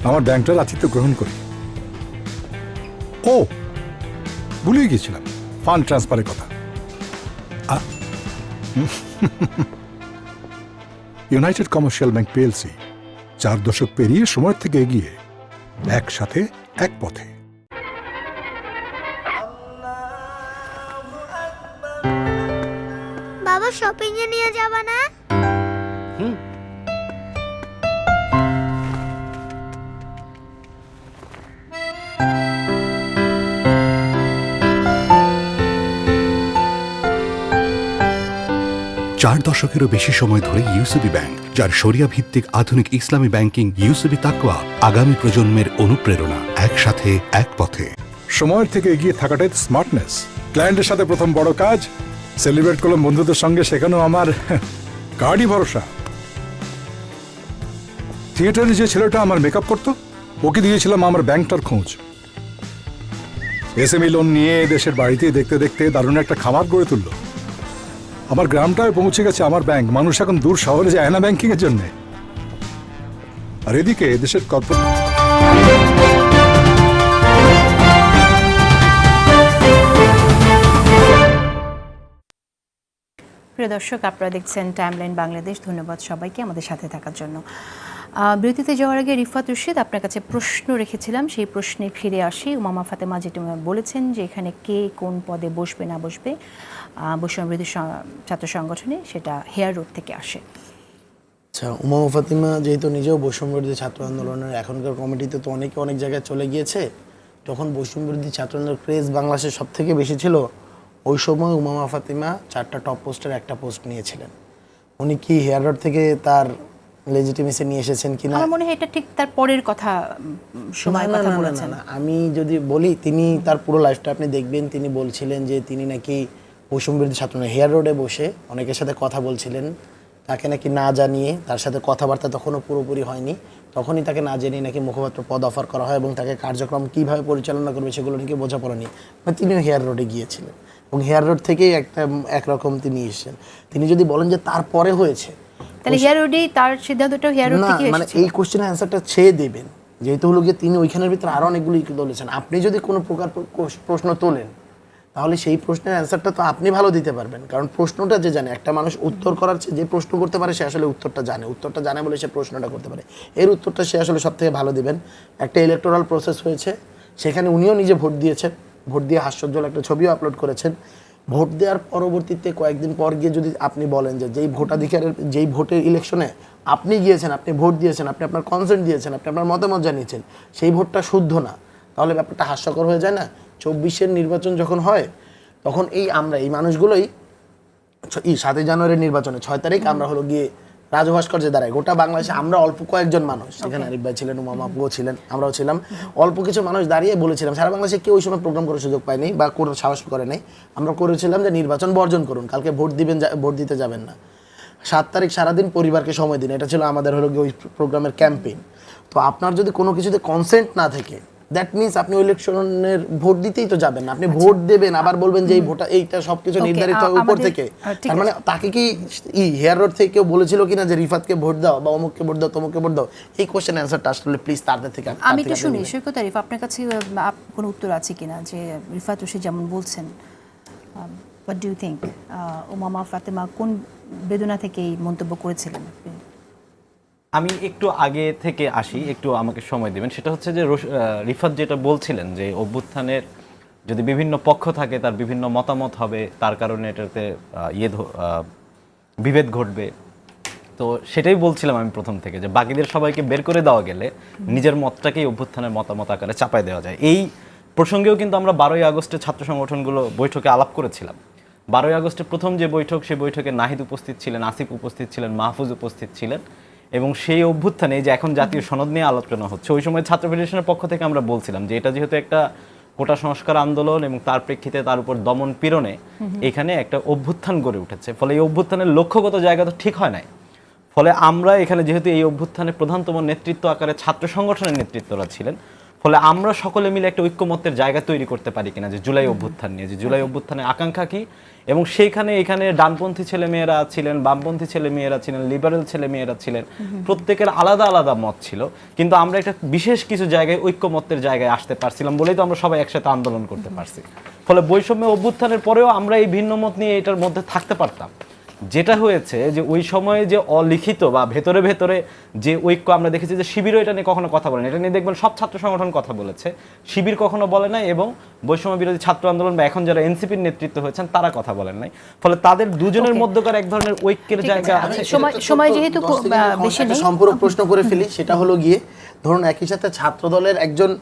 C: আমার ব্যাংকটার আতিথ্য গ্রহণ করি। ও ভুলে গিয়েছিলাম ফান্ড ট্রান্সফারের কথা। ইউনাইটেড কমার্শিয়াল ব্যাংক পিএলসি 4 দশক পেরিয়ে সময়ের থেকে এগিয়ে, একসাথে এক পথে।
D: বাবা শপিং এ নিয়ে যাবা না?
E: চার দশকেরও বেশি সময় ধরে ইউসিবি ব্যাংক, যার শরিয়া ভিত্তিক আধুনিক ইসলামী ব্যাংকিং ইউসিবি তাকওয়া আগামী প্রজন্মের অনুপ্রেরণা, একসাথে এক পথে।
C: সময়ের থেকে এগিয়ে থাকাটাই স্মার্টনেস। ক্লায়েন্টের সাথে প্রথম বড় কাজ সেলিব্রেট করলাম বন্ধুদের সঙ্গে, সেখানেও আমার কার্ডই ভরসা। থিয়েটারে যে ছেলেটা আমার মেকআপ করতো, ওকে দিয়েছিলাম আমার ব্যাংকটার খোঁজ। এসএমই লোন নিয়ে দেশের বাড়িতে দেখতে দেখতে দারুণ একটা খামার গড়ে তুললো। আমার গ্রামটায় পৌঁছে গেছে আমার ব্যাংক, মানুষ এখন দূর শহরে যায় না ব্যাংকিং এর জন্য। আর এদিকে দেশের কর্পোরেট
A: প্রিয় দর্শক, আপনারা দেখছেন টাইমলাইন বাংলাদেশ। ধন্যবাদ সবাইকে আমাদের সাথে থাকার জন্য। বিরতিতে যাওয়ার আগে রিফাত রশিদ, আপনার কাছে প্রশ্ন রেখেছিলাম, সেই প্রশ্নে ফিরে আসি। উমামা ফাতেমা যেটা বলেছেন যে এখানে কে কোন পদে বসবে না বসবে বৈষম্যবিরোধী ছাত্র সংগঠনে, সেটা হেয়ার রোড থেকে আসে।
B: আচ্ছা, উমামা ফাতিমা যেহেতু নিজেও বৈষম্যবিরোধী ছাত্র আন্দোলনের এখনকার কমিটিতে তো অনেক জায়গায় চলে গিয়েছে, যখন বৈষম্যবিরোধী ছাত্র আন্দোলনের ক্রেজ বাংলাদেশে সব থেকে বেশি ছিল, ওই সময় উমামা ফাতিমা 4টা টপ পোস্টের একটা পোস্ট নিয়েছিলেন। উনি কি হেয়ার রোড থেকে তার লেজিটিমেসি নিয়ে এসেছেন কিনা
A: আমার মনে হয় এটা ঠিক তার পরের কথা, সময় কথা বলেছেন।
B: না, আমি যদি বলি, তিনি তার পুরো লাইফটা আপনি দেখবেন, তিনি বলছিলেন যে তিনি নাকি বৈষম্যবিরোধী ছাত্র হেয়ার রোডে বসে অনেকের সাথে কথা বলছিলেন, তাকে নাকি না জানিয়ে, তার সাথে কথাবার্তা তখনও পুরোপুরি হয়নি, তখনই তাকে না জেনে নাকি মুখপাত্র পদ অফার করা হয় এবং তাকে কার্যক্রম কীভাবে পরিচালনা করবে সেগুলো নাকি বোঝাপড়া নিয়ে তিনিও হেয়ার রোডে গিয়েছিলেন এবং হেয়ার রোড থেকেই একরকম তিনি এসেছেন। তিনি যদি বলেন যে তারপরে হয়েছে,
A: তাহলে হেয়ার রোডেই তার সিদ্ধান্তটা হেয়ার রোড থেকে
B: মানে
A: এসেছে।
B: এই কোশ্চেনের অ্যান্সারটা ছেয়ে দেবেন, যেহেতু হলো গিয়ে তিনি ওইখানের ভিতরে আরও অনেকগুলি বলেছেন। আপনি যদি কোনো প্রকার প্রশ্ন তোলেন, তাহলে সেই প্রশ্নের অ্যান্সারটা তো আপনি ভালো দিতে পারবেন, কারণ প্রশ্নটা যে জানে, একটা মানুষ উত্তর করার চেয়ে যে প্রশ্ন করতে পারে সে আসলে উত্তরটা জানে বলে সে প্রশ্নটা করতে পারে, এর উত্তরটা সে আসলে সব থেকে ভালো দিবেন। একটা ইলেকটোরাল প্রসেস হয়েছে, সেখানে উনিও নিজে ভোট দিয়েছেন, ভোট দিয়ে হাস্যোজ্জ্বল একটা ছবিও আপলোড করেছেন। ভোট দেওয়ার পরবর্তীতে কয়েকদিন পর গিয়ে যদি আপনি বলেন যে যেই ভোটের ইলেকশনে আপনি গিয়েছেন, আপনি ভোট দিয়েছেন, আপনি আপনার কনসেন্ট দিয়েছেন, আপনি আপনার মতামত জানিয়েছেন, সেই ভোটটা শুদ্ধ না, তাহলে ব্যাপারটা হাস্যকর হয়ে যায় না? 24-এর নির্বাচন যখন হয়, তখন এই মানুষগুলোই 7 জানুয়ারির নির্বাচনে 6 তারিখ আমরা হলো গিয়ে রাজভাস্কর্যে দাঁড়ায় গোটা বাংলাদেশে। আমরা অল্প কয়েকজন মানুষ, সেখানে আরিফ ভাই ছিলেন, উমামা আপুও ছিলেন, আমরাও ছিলাম, অল্প কিছু মানুষ দাঁড়িয়ে বলেছিলাম, সারা বাংলাদেশে কেউ ওই সময় প্রোগ্রাম করার সুযোগ পায়নি বা কোনো সাহস করে নাই, আমরা করেছিলাম যে নির্বাচন বর্জন করুন, কালকে ভোট দিতে যাবেন না, 7 তারিখ সারাদিন পরিবারকে সময় দিন, এটা ছিল আমাদের হলো গিয়ে ওই প্রোগ্রামের ক্যাম্পেইন। তো আপনার যদি কোনো কিছুতে কনসেন্ট না থাকে, দ্যাট মিনস আপনি ইলেকশনের ভোট দিতেই তো যাবেন না, আপনি ভোট দেবেন আবার বলবেন যে এইটা সবকিছু নির্ধারিত উপর থেকে। তার মানে তাকে কি হেয়ার রোড থেকে কেউ বলেছিল কিনা যে রিফাতকে ভোট দাও বা অমুককে ভোট দাও, তমুককে ভোট দাও? এই কোশ্চেন অ্যান্সারটা আসলে প্লিজ তাদের থেকে
A: আমি তো শুনি সৈকত আরিফ, আপনার কাছে কোনো উত্তর আছে কিনা যে রিফাত রশিদ যেমন বলছেন, what do you think Umama Fatema কোন বেদনা থেকে এই মন্তব্য করেছিলেন?
G: আমি একটু আগে থেকে আসি, একটু আমাকে সময় দেবেন। সেটা হচ্ছে যে রিফাত যেটা বলছিলেন যে অভ্যুত্থানের যদি বিভিন্ন পক্ষ থাকে, তার বিভিন্ন মতামত হবে, তার কারণে এটাতে বিভেদ ঘটবে। তো সেটাই বলছিলাম আমি প্রথম থেকে, যে বাকিদের সবাইকে বের করে দেওয়া গেলে নিজের মতটাকেই অভ্যুত্থানের মতামত আকারে চাপায় দেওয়া যায়। এই প্রসঙ্গেও কিন্তু আমরা 12ই আগস্টে ছাত্র সংগঠনগুলো বৈঠকে আলাপ করেছিলাম। 12ই আগস্টের প্রথম যে বৈঠক, সেই বৈঠকে নাহিদ উপস্থিত ছিলেন, আসিফ উপস্থিত ছিলেন, মাহফুজ উপস্থিত ছিলেন, এবং সেই অভ্যুত্থানে যে এখন জাতীয় সনদ নিয়ে আলোচনা হচ্ছে, ওই সময় ছাত্র ফেডারেশনের পক্ষ থেকে আমরা বলছিলাম যে এটা যেহেতু একটা কোটা সংস্কার আন্দোলন এবং তার প্রেক্ষিতে তার উপর দমন পীড়নে এখানে একটা অভ্যুত্থান গড়ে উঠেছে, ফলে এই অভ্যুত্থানের লক্ষ্যগত জায়গা তো ঠিক হয় নাই, ফলে আমরা এখানে যেহেতু এই অভ্যুত্থানে প্রধানতম নেতৃত্ব আকারে ছাত্র সংগঠনের নেতৃত্বরা ছিলেন, ফলে আমরা সকলে মিলে একটা ঐক্যমত্যের জায়গা তৈরি করতে পারি কিনা যে জুলাই অভ্যুত্থান নিয়ে, যে জুলাই অভ্যুত্থানের আকাঙ্ক্ষা কি, এবং সেইখানে এখানে ডানপন্থী ছেলেমেয়েরা ছিলেন, বামপন্থী ছেলেমেয়েরা ছিলেন, লিবারেল ছেলেমেয়েরা ছিলেন, প্রত্যেকের আলাদা আলাদা মত ছিল, কিন্তু আমরা একটা বিশেষ কিছু জায়গায় ঐক্যমত্যের জায়গায় আসতে পারছিলাম বলেই তো আমরা সবাই একসাথে আন্দোলন করতে পারছি। ফলে বৈষম্য অভ্যুত্থানের পরেও আমরা এই ভিন্ন মত নিয়ে এটার মধ্যে থাকতে পারতাম। যেটা হয়েছে যে ওই সময়ে যে অলিখিত বা ভেতরে ভেতরে যে ঐক্য আমরা দেখেছি, যে শিবিরও এটা নিয়ে কখনো কথা বলেন, এটা নিয়ে দেখবেন সব ছাত্র সংগঠন কথা বলেছে, শিবির কখনো বলে নাই, এবং বৈষম্য বিরোধী ছাত্র আন্দোলন বা এখন যারা এনসিপির নেতৃত্ব হয়েছেন তারা কথা বলেন নাই। ফলে তাদের দুজনের মধ্যকার এক ধরনের ঐক্যের জায়গা আছে।
A: সময় যেহেতু বেশি নেই,
B: সম্পূরক প্রশ্ন করে ফেলি, সেটা হলো গিয়ে ধরুন একই সাথে ছাত্র দলের একজন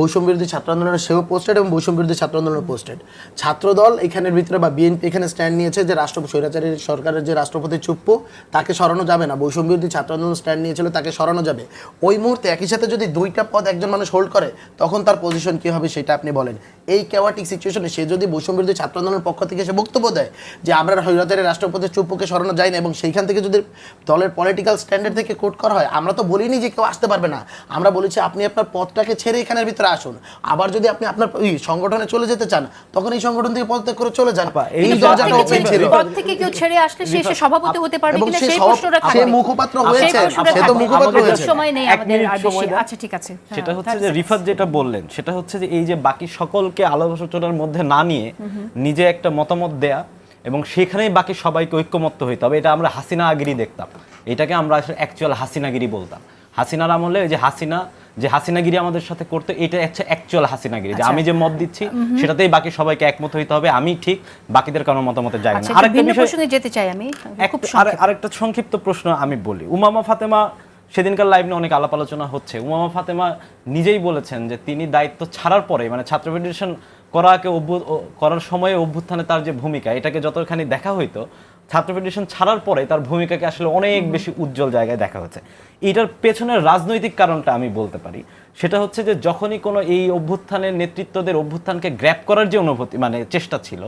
B: বৈষম্য বিরোধী ছাত্র আন্দোলনের সেও পোস্টেড এবং বৈষম্য বিরোধী ছাত্র আন্দোলনের পোস্টেড। ছাত্রদল এখানের ভিতরে বা বিএনপি এখানে স্ট্যান্ড নিয়েছে যে স্বৈরাচারী সরকারের যে রাষ্ট্রপতি চুপ্পু তাকে সরানো যাবে না, বৈষম্য বিরোধী ছাত্র আন্দোলন স্ট্যান্ড নিয়েছিল তাকে সরানো যাবে। ওই মুহূর্তে একই সাথে যদি দুইটা পদ একজন মানুষ হোল্ড করে তখন তার পজিশন কী হবে সেটা আপনি বলেন। এই ক্যাওয়াটিক সিচুয়েশনে সে যদি বৈষম্য বিরোধী ছাত্র আন্দোলনের পক্ষ থেকে সে বক্তব্য দেয় যে আমরা স্বৈরাচারী রাষ্ট্রপতি চুপ্পুকে সরানো যায় না, এবং সেইখান থেকে যদি দলের পলিটিক্যাল স্ট্যান্ডার্ড থেকে কোট করা হয়, আমরা তো বলিনি যে কেউ আসতে পারবে না, আমরা বলেছি আপনি আপনার পদটাকে ছেড়ে এখানের ভিতরে আসুন। আবার যদি আপনি আপনার ওই সংগঠনে চলে যেতে চান তখন এই সংগঠন থেকে পদত্যাগ করে চলে যান। এই দরজাটা ওপেন ছিল।
A: পদ থেকে কেউ ছেড়ে আসলে সে সভাপতি হতে পারবে কিনা সেই প্রশ্নটা
B: সে মুখপাত্র হয়েছে, সে তো মুখপাত্র হয়েছে।
A: সময় নেই আমাদের আর বেশি। আচ্ছা ঠিক আছে,
G: সেটা হচ্ছে যে রিফাত যেটা বললেন সেটা হচ্ছে যে এই যে বাকি সকলকে আলোচনার মধ্যে না নিয়ে নিজে একটা মতামত দেয়া এবং সেখানেই বাকি সবাইকে ঐক্যমত্য হইতে হবে, এটা আমরা হাসিনাগিরি দেখতাম, এটাকে আমরা আসলে অ্যাকচুয়াল হাসিনাগিরি বলতাম। হাসিনার আমলে যে হাসিনাগিরি আমাদের সাথে করতে, এটা হচ্ছে অ্যাকচুয়াল হাসিনাগিরি, যে আমি যে মত দিচ্ছি সেটাতেই বাকি সবাইকে একমত হইতে হবে, আমি ঠিক, বাকিদের কারো মতামতের জায়গা না।
A: আরেকটা বিষয়ে যেতে চাই আমি, খুব
G: আরেকটা সংক্ষিপ্ত প্রশ্ন আমি বলি। উমামা ফাতেমা সেদিনকার লাইভ নিয়ে অনেক আলাপ আলোচনা হচ্ছে। উমামা ফাতেমা নিজেই বলেছেন যে তিনি দায়িত্ব ছাড়ার পরে, মানে ছাত্র ফেডারেশন করার সময়ে অভ্যুত্থানে তার যে ভূমিকা, এটাকে যতখানি দেখা হইতো, ছাত্র ফেডারেশন ছাড়ার পরে তার ভূমিকাকে আসলে অনেক বেশি উজ্জ্বল জায়গায় দেখা হচ্ছে। এটার পেছনের রাজনৈতিক কারণটা আমি বলতে পারি, সেটা হচ্ছে যে যখনই কোনো এই অভ্যুত্থানের নেতৃত্বদের অভ্যুত্থানকে গ্র্যাব করার যে অনুভূতি, মানে চেষ্টা ছিল,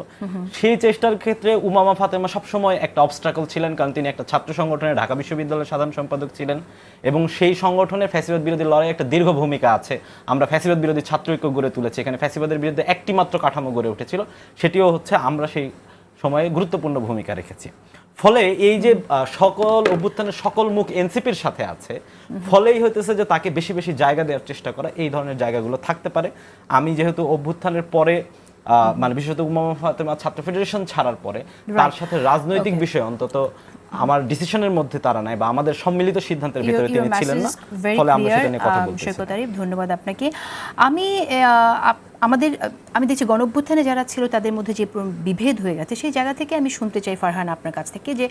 G: সেই চেষ্টার ক্ষেত্রে উমামা ফাতেমা সবসময় একটা অবস্ট্রাকল ছিলেন, কারণ তিনি একটা ছাত্র সংগঠনের ঢাকা বিশ্ববিদ্যালয়ের সাধারণ সম্পাদক ছিলেন, এবং সেই সংগঠনের ফ্যাসিবাদ বিরোধী লড়াই একটা দীর্ঘ ভূমিকা আছে। আমরা ফ্যাসিবাদ বিরোধী ছাত্র ঐক্য গড়ে তুলেছি, এখানে ফ্যাসিবাদের বিরুদ্ধে একটি মাত্র কাঠামো গড়ে উঠেছিল, সেটিও হচ্ছে আমরা সেই সময়ে গুরুত্বপূর্ণ ভূমিকা রেখেছি। ফলে এই যে সকল অভ্যুত্থানের সকল মুখ এনসিপির সাথে আছে, ফলেই হইতেছে যে তাকে বেশি বেশি জায়গা দেওয়ার চেষ্টা করা, এই ধরনের জায়গাগুলো থাকতে পারে। আমি যেহেতু অভ্যুত্থানের পরে মানে বিশেষত উমামা ফাতেমা ছাত্র ফেডারেশন ছাড়ার পরে তার সাথে রাজনৈতিক বিষয় অন্তত আমার ডিসিশনের মধ্যে তারা নাই, বা আমাদের সম্মিলিত সিদ্ধান্তের ভিতরে তিনি ছিলেন না, ফলে আমরা সেটা নিয়ে কথা বলতেছি।
A: ধন্যবাদ আপনাকে। আমি দেখছি গণঅভ্যুত্থানে যারা ছিল তাদের মধ্যে যে বিভেদ হয়ে গেছে, সেই জায়গা থেকে আমি শুনতে চাই ফারহান আপনার কাছ থেকে, যে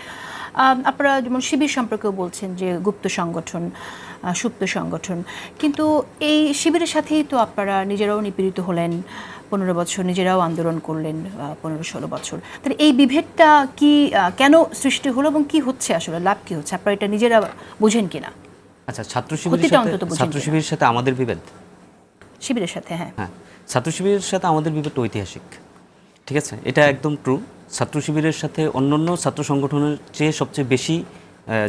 A: আপনারা যেমন শিবির সম্পর্কেও বলছেন যে গুপ্ত সংগঠন, সুপ্ত সংগঠন, কিন্তু এই শিবিরের সাথেই তো আপনারা নিজেরাও নিপীড়িত হলেন 15 বছর, নিজেরাও আন্দোলন করলেন 15-16 বছর। তাহলে এই বিভেদটা কি কেন সৃষ্টি হলো এবং কি হচ্ছে, আসলে লাভ কি হচ্ছে, আপনারা এটা নিজেরা বুঝেন কিনা?
F: আচ্ছা, ছাত্র শিবিরের সাথে আমাদের বিভেদ,
A: শিবিরের সাথে, হ্যাঁ,
F: ছাত্র শিবিরের সাথে আমাদের বিভেদ ঐতিহাসিক, ঠিক আছে, এটা একদম ট্রু। ছাত্র শিবিরের সাথে অন্যান্য ছাত্র সংগঠনের চেয়ে সবচেয়ে বেশি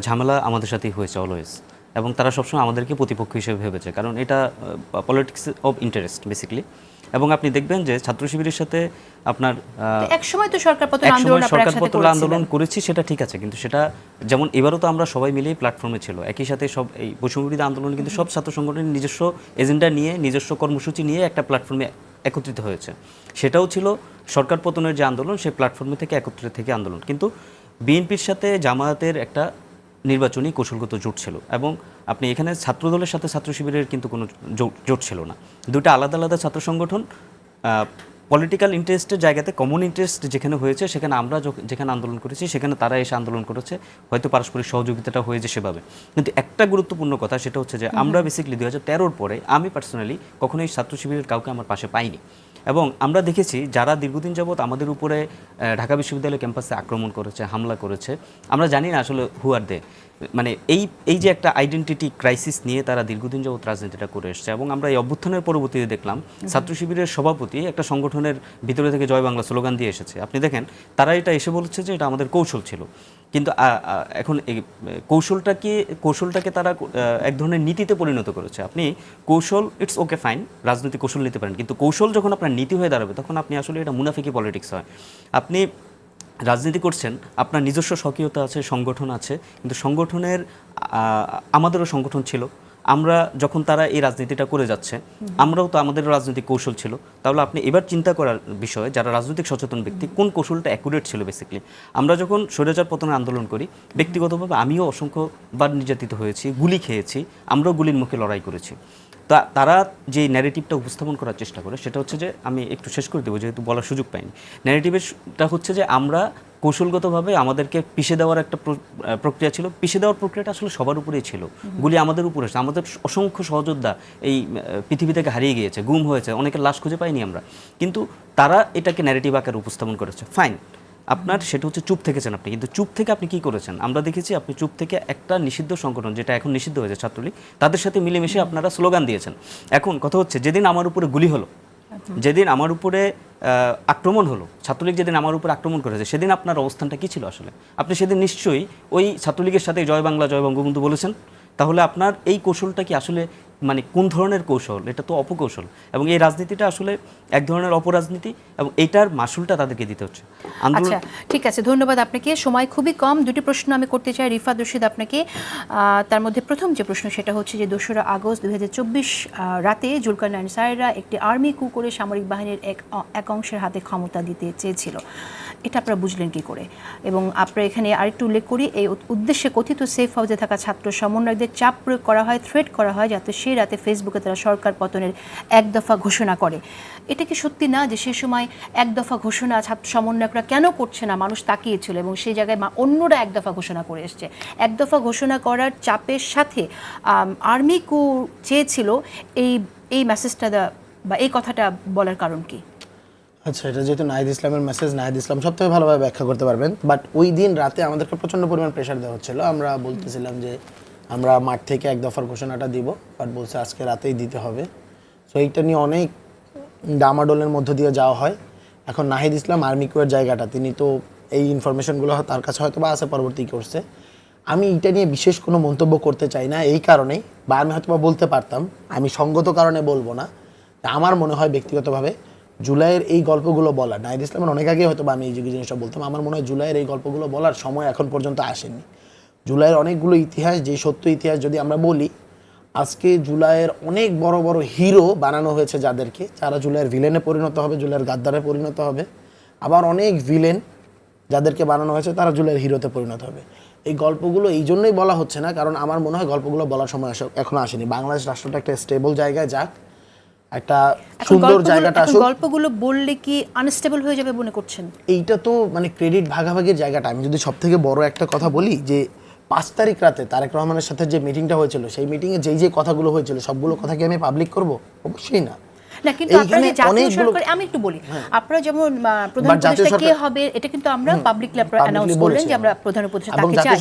F: ঝামেলা আমাদের সাথেই হয়েছে অলওয়েজ, এবং তারা সবসময় আমাদেরকে প্রতিপক্ষ হিসেবে ভেবেছে, কারণ এটা পলিটিক্স অফ ইন্টারেস্ট বেসিক্যালি। এবং আপনি দেখবেন যে ছাত্র শিবিরের সাথে আপনার
A: একসময় তো সরকার পতন আন্দোলন
F: করেছি, সেটা ঠিক আছে, কিন্তু সেটা যেমন এবারও তো আমরা সবাই মিলেই প্ল্যাটফর্মে ছিল, একই সাথে সব এই বৈষম্য বিরোধী আন্দোলন কিন্তু সব ছাত্র সংগঠনের নিজস্ব এজেন্ডা নিয়ে, নিজস্ব কর্মসূচি নিয়ে একটা প্ল্যাটফর্মে একত্রিত হয়েছে। সেটাও ছিল সরকার পতনের যে আন্দোলন, সেই প্ল্যাটফর্মে থেকে একত্রিত থেকে আন্দোলন। কিন্তু বিএনপির সাথে জামায়াতের একটা নির্বাচনী কৌশলগত জোট ছিল, এবং আপনি এখানে ছাত্রদলের সাথে ছাত্র শিবিরের কিন্তু কোনো জোট ছিল না, দুটো আলাদা আলাদা ছাত্র সংগঠন। পলিটিক্যাল ইন্টারেস্টের জায়গাতে কমন ইন্টারেস্ট যেখানে হয়েছে, সেখানে আমরা যেখানে আন্দোলন করেছি সেখানে তারা এসে আন্দোলন করেছে, হয়তো পারস্পরিক সহযোগিতাটা হয়েছে সেভাবে। কিন্তু একটা গুরুত্বপূর্ণ কথা, সেটা হচ্ছে যে আমরা বেসিক্যালি 2013-র পরে আমি পার্সোনালি কখনোই ছাত্র শিবিরের কাউকে আমার পাশে পাইনি, এবং আমরা দেখেছি যারা দীর্ঘদিন যাবৎ আমাদের উপরে ঢাকা বিশ্ববিদ্যালয় ক্যাম্পাসে আক্রমণ করেছে, হামলা করেছে, আমরা জানি না আসলে হু আর দে, মানে এই যে একটা আইডেন্টিটি ক্রাইসিস নিয়ে তারা দীর্ঘদিন যাবত রাজনীতিটা করে এসছে, এবং আমরা এই অভ্যুত্থানের পরবর্তীতে দেখলাম ছাত্র শিবিরের সভাপতি একটা সংগঠনের ভিতরে থেকে জয় বাংলা স্লোগান দিয়ে এসেছে। আপনি দেখেন তারা এটা এসে বলছে যে এটা আমাদের কৌশল ছিল, কিন্তু এখন এই কৌশলটাকে তারা এক ধরনের নীতিতে পরিণত করেছে। আপনি কৌশল, ইটস ওকে ফাইন, রাজনৈতিক কৌশল নিতে পারেন, কিন্তু কৌশল যখন আপনার নীতি হয়ে দাঁড়াবে তখন আপনি আসলে এটা মুনাফিকি পলিটিক্স হয়। আপনি রাজনীতি করছেন, আপনার নিজস্ব স্বকীয়তা আছে, সংগঠন আছে, কিন্তু সংগঠনের আমাদেরও সংগঠন ছিল, আমরা যখন তারা এই রাজনীতিটা করে যাচ্ছে আমরাও তো আমাদের রাজনৈতিক কৌশল ছিল। তাহলে আপনি এবার চিন্তা করার বিষয় যারা রাজনৈতিক সচেতন ব্যক্তি কোন কৌশলটা অ্যাকুরেট ছিল। বেসিক্যালি আমরা যখন স্বৈরাচার পতনের আন্দোলন করি, ব্যক্তিগতভাবে আমিও অসংখ্যবার নির্যাতিত হয়েছি, গুলি খেয়েছি, আমরাও গুলির মুখে লড়াই করেছি। তারা যে ন্যারেটিভটা উপস্থাপন করার চেষ্টা করে সেটা হচ্ছে যে, আমি একটু শেষ করে দেবো যেহেতু বলার সুযোগ পাইনি, ন্যারেটিভটা হচ্ছে যে আমরা কৌশলগতভাবে আমাদেরকে পিষে দেওয়ার একটা প্রক্রিয়া ছিল। পিষে দেওয়ার প্রক্রিয়াটা আসলে সবার উপরেই ছিল, গুলি আমাদের উপরে, আমাদের অসংখ্য সহযোদ্ধা এই পৃথিবী থেকে হারিয়ে গিয়েছে, গুম হয়েছে, অনেকের লাশ খুঁজে পাইনি আমরা, কিন্তু তারা এটাকে ন্যারেটিভ আকারে উপস্থাপন করেছে। ফাইন, আপনার সেটা হচ্ছে চুপ থেকেছেন আপনি, কিন্তু চুপ থেকে আপনি কি করেছেন আমরা দেখেছি, আপনি চুপ থেকে একটা নিষিদ্ধ সংগঠন যেটা এখন নিষিদ্ধ হয়েছে ছাত্রলীগ, তাদের সাথে মিলেমিশে আপনারা স্লোগান দিয়েছেন। এখন কথা হচ্ছে যেদিন আমার উপরে গুলি হলো, যেদিন আমার উপরে আক্রমণ হলো, ছাত্রলীগ যেদিন আমার উপরে আক্রমণ করেছে, সেদিন আপনার অবস্থানটা কী ছিল আসলে? আপনি সেদিন নিশ্চয়ই ওই ছাত্রলীগের সাথে জয় বাংলা জয় বঙ্গবন্ধু বলেছেন। তাহলে আপনার এই কৌশলটা কি আসলে মানে কোন ধরনের কৌশল? এটা তো অপকৌশল, এবং এই রাজনীতিটা আসলে এক ধরনের অপরাজনীতি, এবং এইটার মাসুলটা তাদেরকে দিতে হচ্ছে।
A: আচ্ছা, ঠিক আছে, ধন্যবাদ আপনাকে। সময় খুবই কম, দুটি প্রশ্ন আমি করতে চাই রিফাত রশিদ আপনাকে। তার মধ্যে প্রথম যে প্রশ্ন সেটা হচ্ছে যে 2রা আগস্ট 2024 রাতে জুলকারনাইন সায়েরা একটি আর্মি কু করে সামরিক বাহিনীর এক অংশের হাতে ক্ষমতা দিতে চেয়েছিল, এটা আপনারা বুঝলেন কি করে? এবং আপনারা এখানে আরেকটু উল্লেখ করি, এই উদ্দেশ্যে কথিত সেফ হাউসে থাকা ছাত্র সমন্বয়কদের চাপ প্রয়োগ করা হয়, থ্রেট করা হয়, যাতে সেই রাতে ফেসবুকে তারা সরকার পতনের এক দফা ঘোষণা করে। এটা কি সত্যি না যে সে সময় এক দফা ঘোষণা ছাত্র সমন্বয়করা কেন করছে না, মানুষ তাকিয়েছিল, এবং সেই জায়গায় অন্যরা এক দফা ঘোষণা করে এসছে? এক দফা ঘোষণা করার চাপের সাথে আর্মি কু চেয়েছিল, এই মেসেজটা বা এই কথাটা বলার কারণ কি?
B: আচ্ছা, এটা যেহেতু নাহিদ ইসলামের মেসেজ, নাহিদ ইসলাম সব থেকে ভালোভাবে ব্যাখ্যা করতে পারবেন। বাট ওই দিন রাতে আমাদেরকে প্রচণ্ড পরিমাণ প্রেশার দেওয়া হচ্ছিল। আমরা বলতেছিলাম যে আমরা মাঠ থেকে এক দফার ঘোষণাটা দিব, বাট বলছে আজকে রাতেই দিতে হবে। সো এইটা নিয়ে অনেক ডামাডোলের মধ্য দিয়ে যাওয়া হয়। এখন নাহিদ ইসলাম আর্মি কুয়ের জায়গাটা, তিনি তো এই ইনফরমেশনগুলো তার কাছে হয়তো বা আছে, পরবর্তী করছে। আমি এটা নিয়ে বিশেষ কোনো মন্তব্য করতে চাই না এই কারণেই, বা আমি হয়তো বা বলতে পারতাম, আমি সঙ্গত কারণে বলবো না। আমার মনে হয় ব্যক্তিগতভাবে জুলাইয়ের এই গল্পগুলো বলা, নাহিদ ইসলামের অনেক আগে হয়তো বা আমি এই জিনিসটা বলতাম, আমার মনে হয় জুলাইয়ের এই গল্পগুলো বলার সময় এখন পর্যন্ত আসেনি। জুলাইয়ের অনেকগুলো ইতিহাস, যে সত্য ইতিহাস যদি আমরা বলি, আজকে জুলাইয়ের অনেক বড় বড় হিরো বানানো হয়েছে যাদেরকে, যারা জুলাইয়ের ভিলেনে পরিণত হবে, জুলাইয়ের গাদ্দারে পরিণত হবে। আবার অনেক ভিলেন যাদেরকে বানানো হয়েছে তারা জুলাইয়ের হিরোতে পরিণত হবে। এই গল্পগুলো এই জন্যই বলা হচ্ছে না, কারণ আমার মনে হয় গল্পগুলো বলার সময় এখনো আসেনি। বাংলাদেশ রাষ্ট্রটা একটা স্টেবল জায়গায় যাক, একটা সুন্দর জায়গাটা আসুক।
A: গল্পগুলো বললে কি আনস্টেবল হয়ে যাবে মনে করছেন?
B: এইটা তো মানে ক্রেডিট ভাগাভাগির জায়গাটা। আমি যদি সব থেকে বড় একটা কথা বলি, যে 5 তারিখ রাতে তারেক রহমানের সাথে যে মিটিংটা হয়েছিল, সেই মিটিংয়ে যে কথা হয়েছিল সবগুলো কথা কি আমি পাবলিক করব? অবশ্যই না।
A: না, কিন্তু আপনারা যে জাতীয় সরকার, আমি একটু বলি, আপনারা যেমন প্রধান উপদেষ্টা কে হবে এটা কিন্তু আমরা পাবলিকলি অ্যানাউন্স করলেন যে আমরা প্রধান উপদেষ্টা তাকে চাই।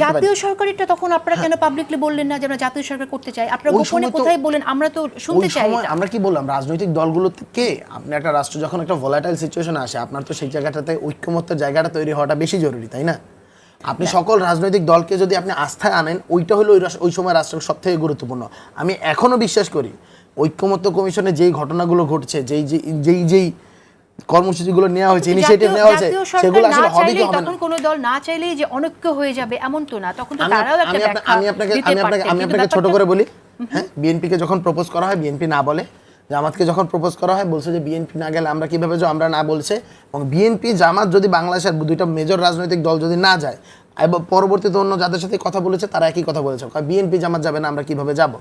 A: জাতীয় সরকারিটা তখন আপনারা কেন পাবলিকলি বললেন না যে আমরা জাতীয় সরকার করতে চাই? আপনারা গোপনে কোথায় বলেন? আমরা তো শুনতে চাই।
B: আমরা কি বললাম, রাজনৈতিক দলগুলোকে, আপনি একটা রাষ্ট্র যখন একটা ভোলাটাইল সিচুয়েশনে আসে, আপনার তো সেই জায়গাটাতে ঐক্যমত্যের জায়গাটা তৈরি হওয়াটা বেশি জরুরি, তাই না? আপনি সকল রাজনৈতিক দলকে যদি আপনি আস্থায় আনেন, ওইটা হলো ওই সময় রাষ্ট্রের সব থেকে গুরুত্বপূর্ণ। আমি এখনো বিশ্বাস করি ঐক্যমত্য কমিশনে যেই ঘটনাগুলো ঘটছে, যেই কর্মসূচিগুলো নেওয়া হয়েছে, ইনিশিয়েটিভ নেওয়া হয়েছে, সেগুলো আসলে হবে কি হবে না।
A: তখন কোনো দল না চাইলেই যে অনৈক্য হয়ে যাবে এমন তো না। তখন তো তারাও একটা ব্যাখ্যা
B: আমি আপনাকে ছোট করে বলি, হ্যাঁ, বিএনপিকে যখন প্রপোজ করা হয়, বিএনপি না বলে। জামাতকে যখন প্রপোজ করা হয়, বলছে যে বিএনপি না গেলে আমরা কিভাবে যাবো, আমরা না বলছে। এবং বিএনপি জামাত যদি বাংলাদেশের দুইটা মেজর রাজনৈতিক দল যদি না যায়, এবং পরবর্তীতে অন্য যাদের সাথে কথা বলেছে তারা একই কথা বলেছে, বিএনপি জামাত যাবে না, আমরা কিভাবে যাব?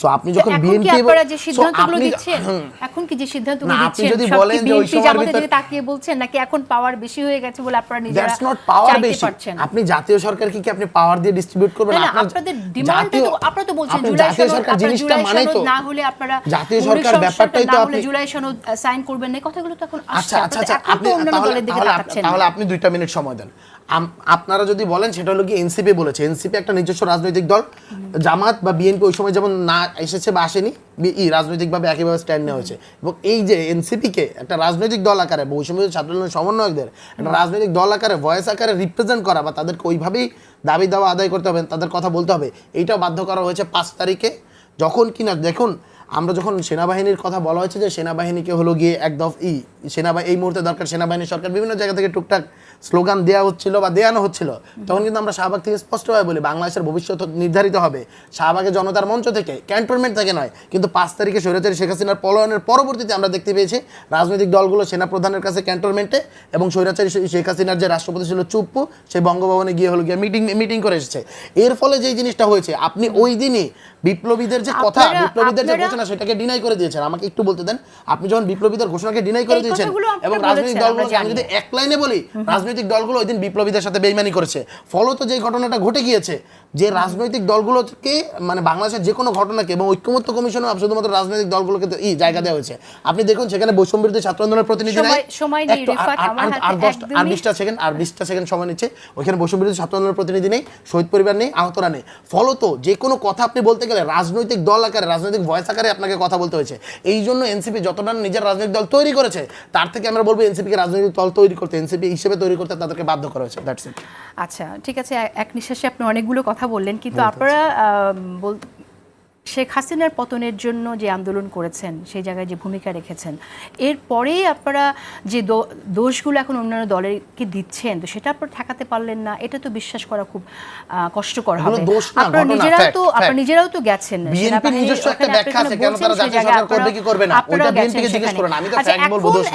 B: সো আপনি যখন বিএনপি
A: যে সিদ্ধান্তগুলো দিচ্ছেন, এখন কি যে সিদ্ধান্তগুলো দিচ্ছেন,
B: যদি বলেন যে ওই সময়ের
A: ভিতরে দিকে তাকিয়ে বলছেন, নাকি এখন পাওয়ার বেশি হয়ে গেছে বলে আপনারা নিজেরা দ্যাটস নট পাওয়ার বেশি। আপনি
B: জাতীয় সরকারকে কি আপনি পাওয়ার দিয়ে ডিস্ট্রিবিউট করবেন?
A: আপনাদের ডিমান্ড তো আপনারা তো বলছেন জুলাই সরকার জিনিসটা মানে তো না হলে আপনারা
B: জাতীয় সরকার ব্যাপারটাই তো আপনি
A: জুলাই সনদ সাইন করবেন না, কথাগুলো তো এখন
B: আচ্ছা, আপনি তাহলে আপনি 2টা মিনিট সময় দেন। আপনারা যদি বলেন সেটা হলো কি এনসিপি বলেছে, এনসিপি একটা নিজস্ব রাজনৈতিক দল, জামাত বা বিএনপি ওই সময় যেমন না এসেছে বা আসেনি, রাজনৈতিকভাবে একইভাবে স্ট্যান্ড নেওয়া হয়েছে। এবং এই যে এনসিপিকে একটা রাজনৈতিক দল আকারে বৈষম্য ছাত্র আন্দোলনের সমন্বয়কদের একটা রাজনৈতিক দল আকারে ভয়েস আকারে রিপ্রেজেন্ট করা বা তাদেরকে ওইভাবেই দাবি দাওয়া আদায় করতে হবে, তাদের কথা বলতে হবে, এইটাও বাধ্য করা হয়েছে 5 তারিখে। যখন কিনা দেখুন আমরা যখন সেনাবাহিনীর কথা বলা হয়েছে যে সেনাবাহিনীকে হলো গিয়ে সেনাবাহিনী এই মুহূর্তে দরকার, সেনাবাহিনী সরকার বিভিন্ন জায়গা থেকে টুকটাক স্লোগান দেওয়া হচ্ছিল বা দেওয়ানো হচ্ছিল, তখন কিন্তু আমরা শাহবাগ থেকে স্পষ্টভাবে বলি বাংলাদেশের ভবিষ্যৎ নির্ধারিত হবে শাহবাগে জনতার মঞ্চ থেকে, ক্যান্টনমেন্ট থেকে নয়। কিন্তু 5 তারিখে স্বৈরাচারী শেখ হাসিনার পলায়নের পরবর্তীতে আমরা দেখতে পেয়েছি রাজনৈতিক দলগুলো সেনাপ্রধানের কাছে ক্যান্টনমেন্টে এবং স্বৈরাচারী শেখ হাসিনার যে রাষ্ট্রপতি ছিল চুপ্পু, সেই বঙ্গভবনে গিয়ে হলো গিয়ে মিটিং করে এসেছে। এর ফলে যেই জিনিসটা হয়েছে, আপনি ওই দিনই বিপ্লবীদের যে কথা, বিপ্লবীদের যে ঘোষণা সেটাকে ডিনাই করে দিয়েছেন। আমাকে একটু বলতে দেন, আপনি যখন বিপ্লবীদের ঘোষণাকে ডিনাই করে দিয়েছেন এবং রাজনৈতিক দলগুলোকে, আমি যদি এক লাইনে বলি, রাজনৈতিক দলগুলো ওই দিন বিপ্লবীদের সাথে বেইমানি করেছে। ফলত যে ঘটনাটা ঘটে গিয়েছে, যে রাজনৈতিক দলগুলোকে মানে বাংলাদেশের যে কোনো ঘটনাকে এবং ঐক্যমত্য কমিশনে শুধুমাত্র রাজনৈতিক দলগুলোকে জায়গা দেওয়া হয়েছে। আপনি দেখুন সেখানে বৈষম্যবিরোধী ছাত্র আন্দোলনের প্রতিনিধি নাই, আর 20টা সেকেন্ড সময় নিচ্ছে, ওইখানে বৈষম্যবিরোধী ছাত্র আন্দোলনের প্রতিনিধি নেই, শহীদ পরিবার নেই, আহতরা নেই। ফলত যে কোনো কথা আপনি বলতে গেলে রাজনৈতিক দল আকারে, রাজনৈতিক ভয়েস আকারে আপনাকে কথা বলতে হয়েছে। এই জন্য এনসিপি যতটা নিজের রাজনৈতিক দল তৈরি করেছে, তার থেকে আমরা বলবো এনসিপিকে রাজনৈতিক দল তৈরি করতে, এনসিপি হিসেবে তৈরি করতে তাদেরকে বাধ্য করা হয়েছে। That's it.
A: আচ্ছা, ঠিক আছে, এক নিঃশ্বাসে আপনি অনেকগুলো কথা বললেন, কিন্তু আপনারা শেখ হাসিনার পতনের জন্য যে আন্দোলন করেছেন, সেই জায়গায় যে ভূমিকা রেখেছেন, এরপরেই আপনারা যে দোষগুলো এখন অন্যান্য দলেরকে দিচ্ছেন, তো সেটা আপনারা ঠেকাতে পারলেন না, এটা তো বিশ্বাস করা খুব কষ্টকর হবে। আপনারা নিজেরাও তো গেছেন,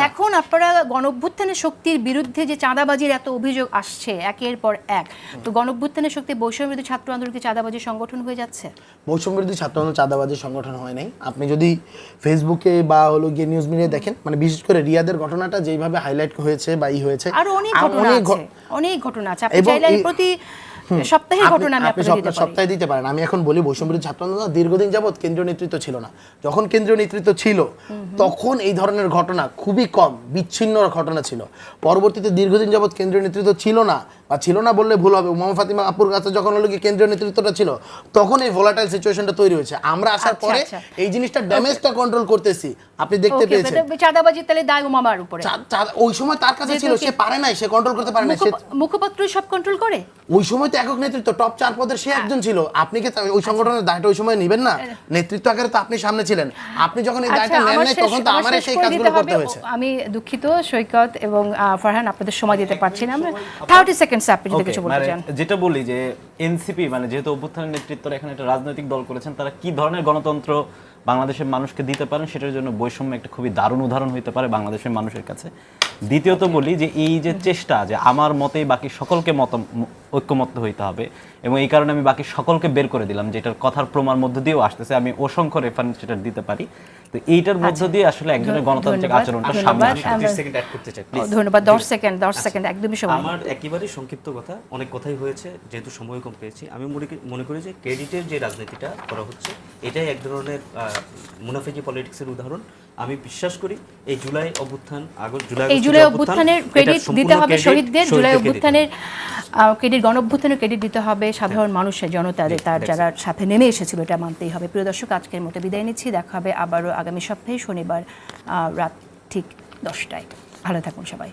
A: এখন আপনারা গণঅভ্যুত্থানের শক্তির বিরুদ্ধে যে চাঁদাবাজির এত অভিযোগ আসছে একের পর এক, তো গণঅভ্যুত্থানের শক্তি বৈষম্যবিরোধী ছাত্র আন্দোলন কি চাঁদাবাজির সংগঠন হয়ে যাচ্ছে?
B: বৈষম্যবিরোধী ছাত্র আন্দোলন চাঁদাবাজি সংগঠন হয় নাই। আপনি যদি ফেসবুকে বা হলো গিয়ে নিউজ মিডিয়ায় দেখেন, মানে বিশেষ করে রিয়াদের ঘটনাটা যেভাবে হাইলাইট হয়েছে বা হয়েছে,
A: আর অনেক ঘটনা আছে, আপনি চাইলে প্রতি সপ্তাহে ঘটনা
B: আপনি সপ্তাহে দিতে পারেন। আমি এখন বলি বৈষম্যবিরোধী ছাত্র আন্দোলন দীর্ঘদিন যাবত কেন্দ্রীয় নেতৃত্ব ছিল না। যখন কেন্দ্রীয় নেতৃত্ব ছিল তখন এই ধরনের ঘটনা খুবই কম, বিচ্ছিন্ন ঘটনা ছিল। পরবর্তীতে দীর্ঘদিন যাবত কেন্দ্রীয় নেতৃত্ব ছিল না, বা ছিল না বললে ভুল হবে, মোহাম্মদ ফাতিমা আপুর কাছে যখন হলো কি কেন্দ্রীয় নেতৃত্বটা ছিল, তখন এই ভোলাটাইল সিচুয়েশনটা তৈরি হয়েছে। আমরা আসার পরে এই জিনিসটা ড্যামেজটা কন্ট্রোল করতেছি, আপনি দেখতে পেয়েছেন।
A: চাঁদাবাজি তাহলে দায় মামার উপরে,
B: ওই সময় তার কাছে ছিল, সে পারে নাই, সে কন্ট্রোল করতে পারে না, সে
A: মুখপাত্র সব কন্ট্রোল করে।
B: ওই সময় তো একক নেতৃত্ব, টপ 4 পদের সে একজন ছিল। আপনি কি ওই সংগঠনের দায়টা ওই সময় নেবেন না? নেতৃত্ব আকারে তো আপনি সামনে ছিলেন, আপনি যখন এই দায়টা নেন নাই তখন তো আমারই সেই কাজগুলো করতে হয়েছে।
A: আমি দুঃখিত সৈকত এবং ফারহান, আপনাদের সময় দিতে পারছি না, আমরা 30 সেকেন্ডস আপনি যদি কিছু বলতে চান।
G: যেটা বলি যে এনসিপি মানে যেহেতু অভ্যুত্থানের নেতৃত্বরা এখানে একটা রাজনৈতিক দল করেছেন, তারা কি ধরনের গণতন্ত্র বাংলাদেশের মানুষকে দিতে পারেন সেটার জন্য বৈষম্য একটা খুবই দারুণ উদাহরণ হইতে পারে বাংলাদেশের মানুষের কাছে। দ্বিতীয়ত বলি যে এই যে চেষ্টা যে আমার মতেই বাকি সকলকে ঐক্যমত্য হইতে হবে, এবং এই কারণে আমি বাকি সকলকে বের করে দিলাম, যেটার কথার প্রমাণ মধ্য দিয়েও আসতেছে, আমি অসংখ্য রেফারেন্স সেটা দিতে পারি। তো এইটার মধ্য দিয়ে আসলে একজনের গণতান্ত্রিক আচরণটা সামনে আসে। 30 সেকেন্ড অ্যাড করতে চাই প্লিজ।
A: ধন্যবাদ। 10 সেকেন্ড একদমই সময়।
F: আমার একেবারেই সংক্ষিপ্ত কথা, অনেক কথাই হয়েছে, যেহেতু সময় কম পেয়েছি, আমি মনে করি যে ক্রেডিটের যে রাজনীতিটা করা হচ্ছে এটাই এক ধরনের মুনাফিকি পলিটিক্সের উদাহরণ। আমি বিশ্বাস করি এই জুলাই অভ্যুত্থানের ক্রেডিট দিতে হবে শহীদদের, জুলাই অভ্যুত্থানের ক্রেডিট, গণঅভ্যুত্থানের ক্রেডিট দিতে হবে সাধারণ মানুষের, জনতাদের, তার যারা সাথে নেমে এসেছিল, এটা মানতেই হবে। প্রিয় দর্শক, আজকের মতো বিদায় নিচ্ছি, দেখা হবে আবারও আগামী সপ্তাহে শনিবার রাত ঠিক 10টায়। ভালো থাকুন সবাই।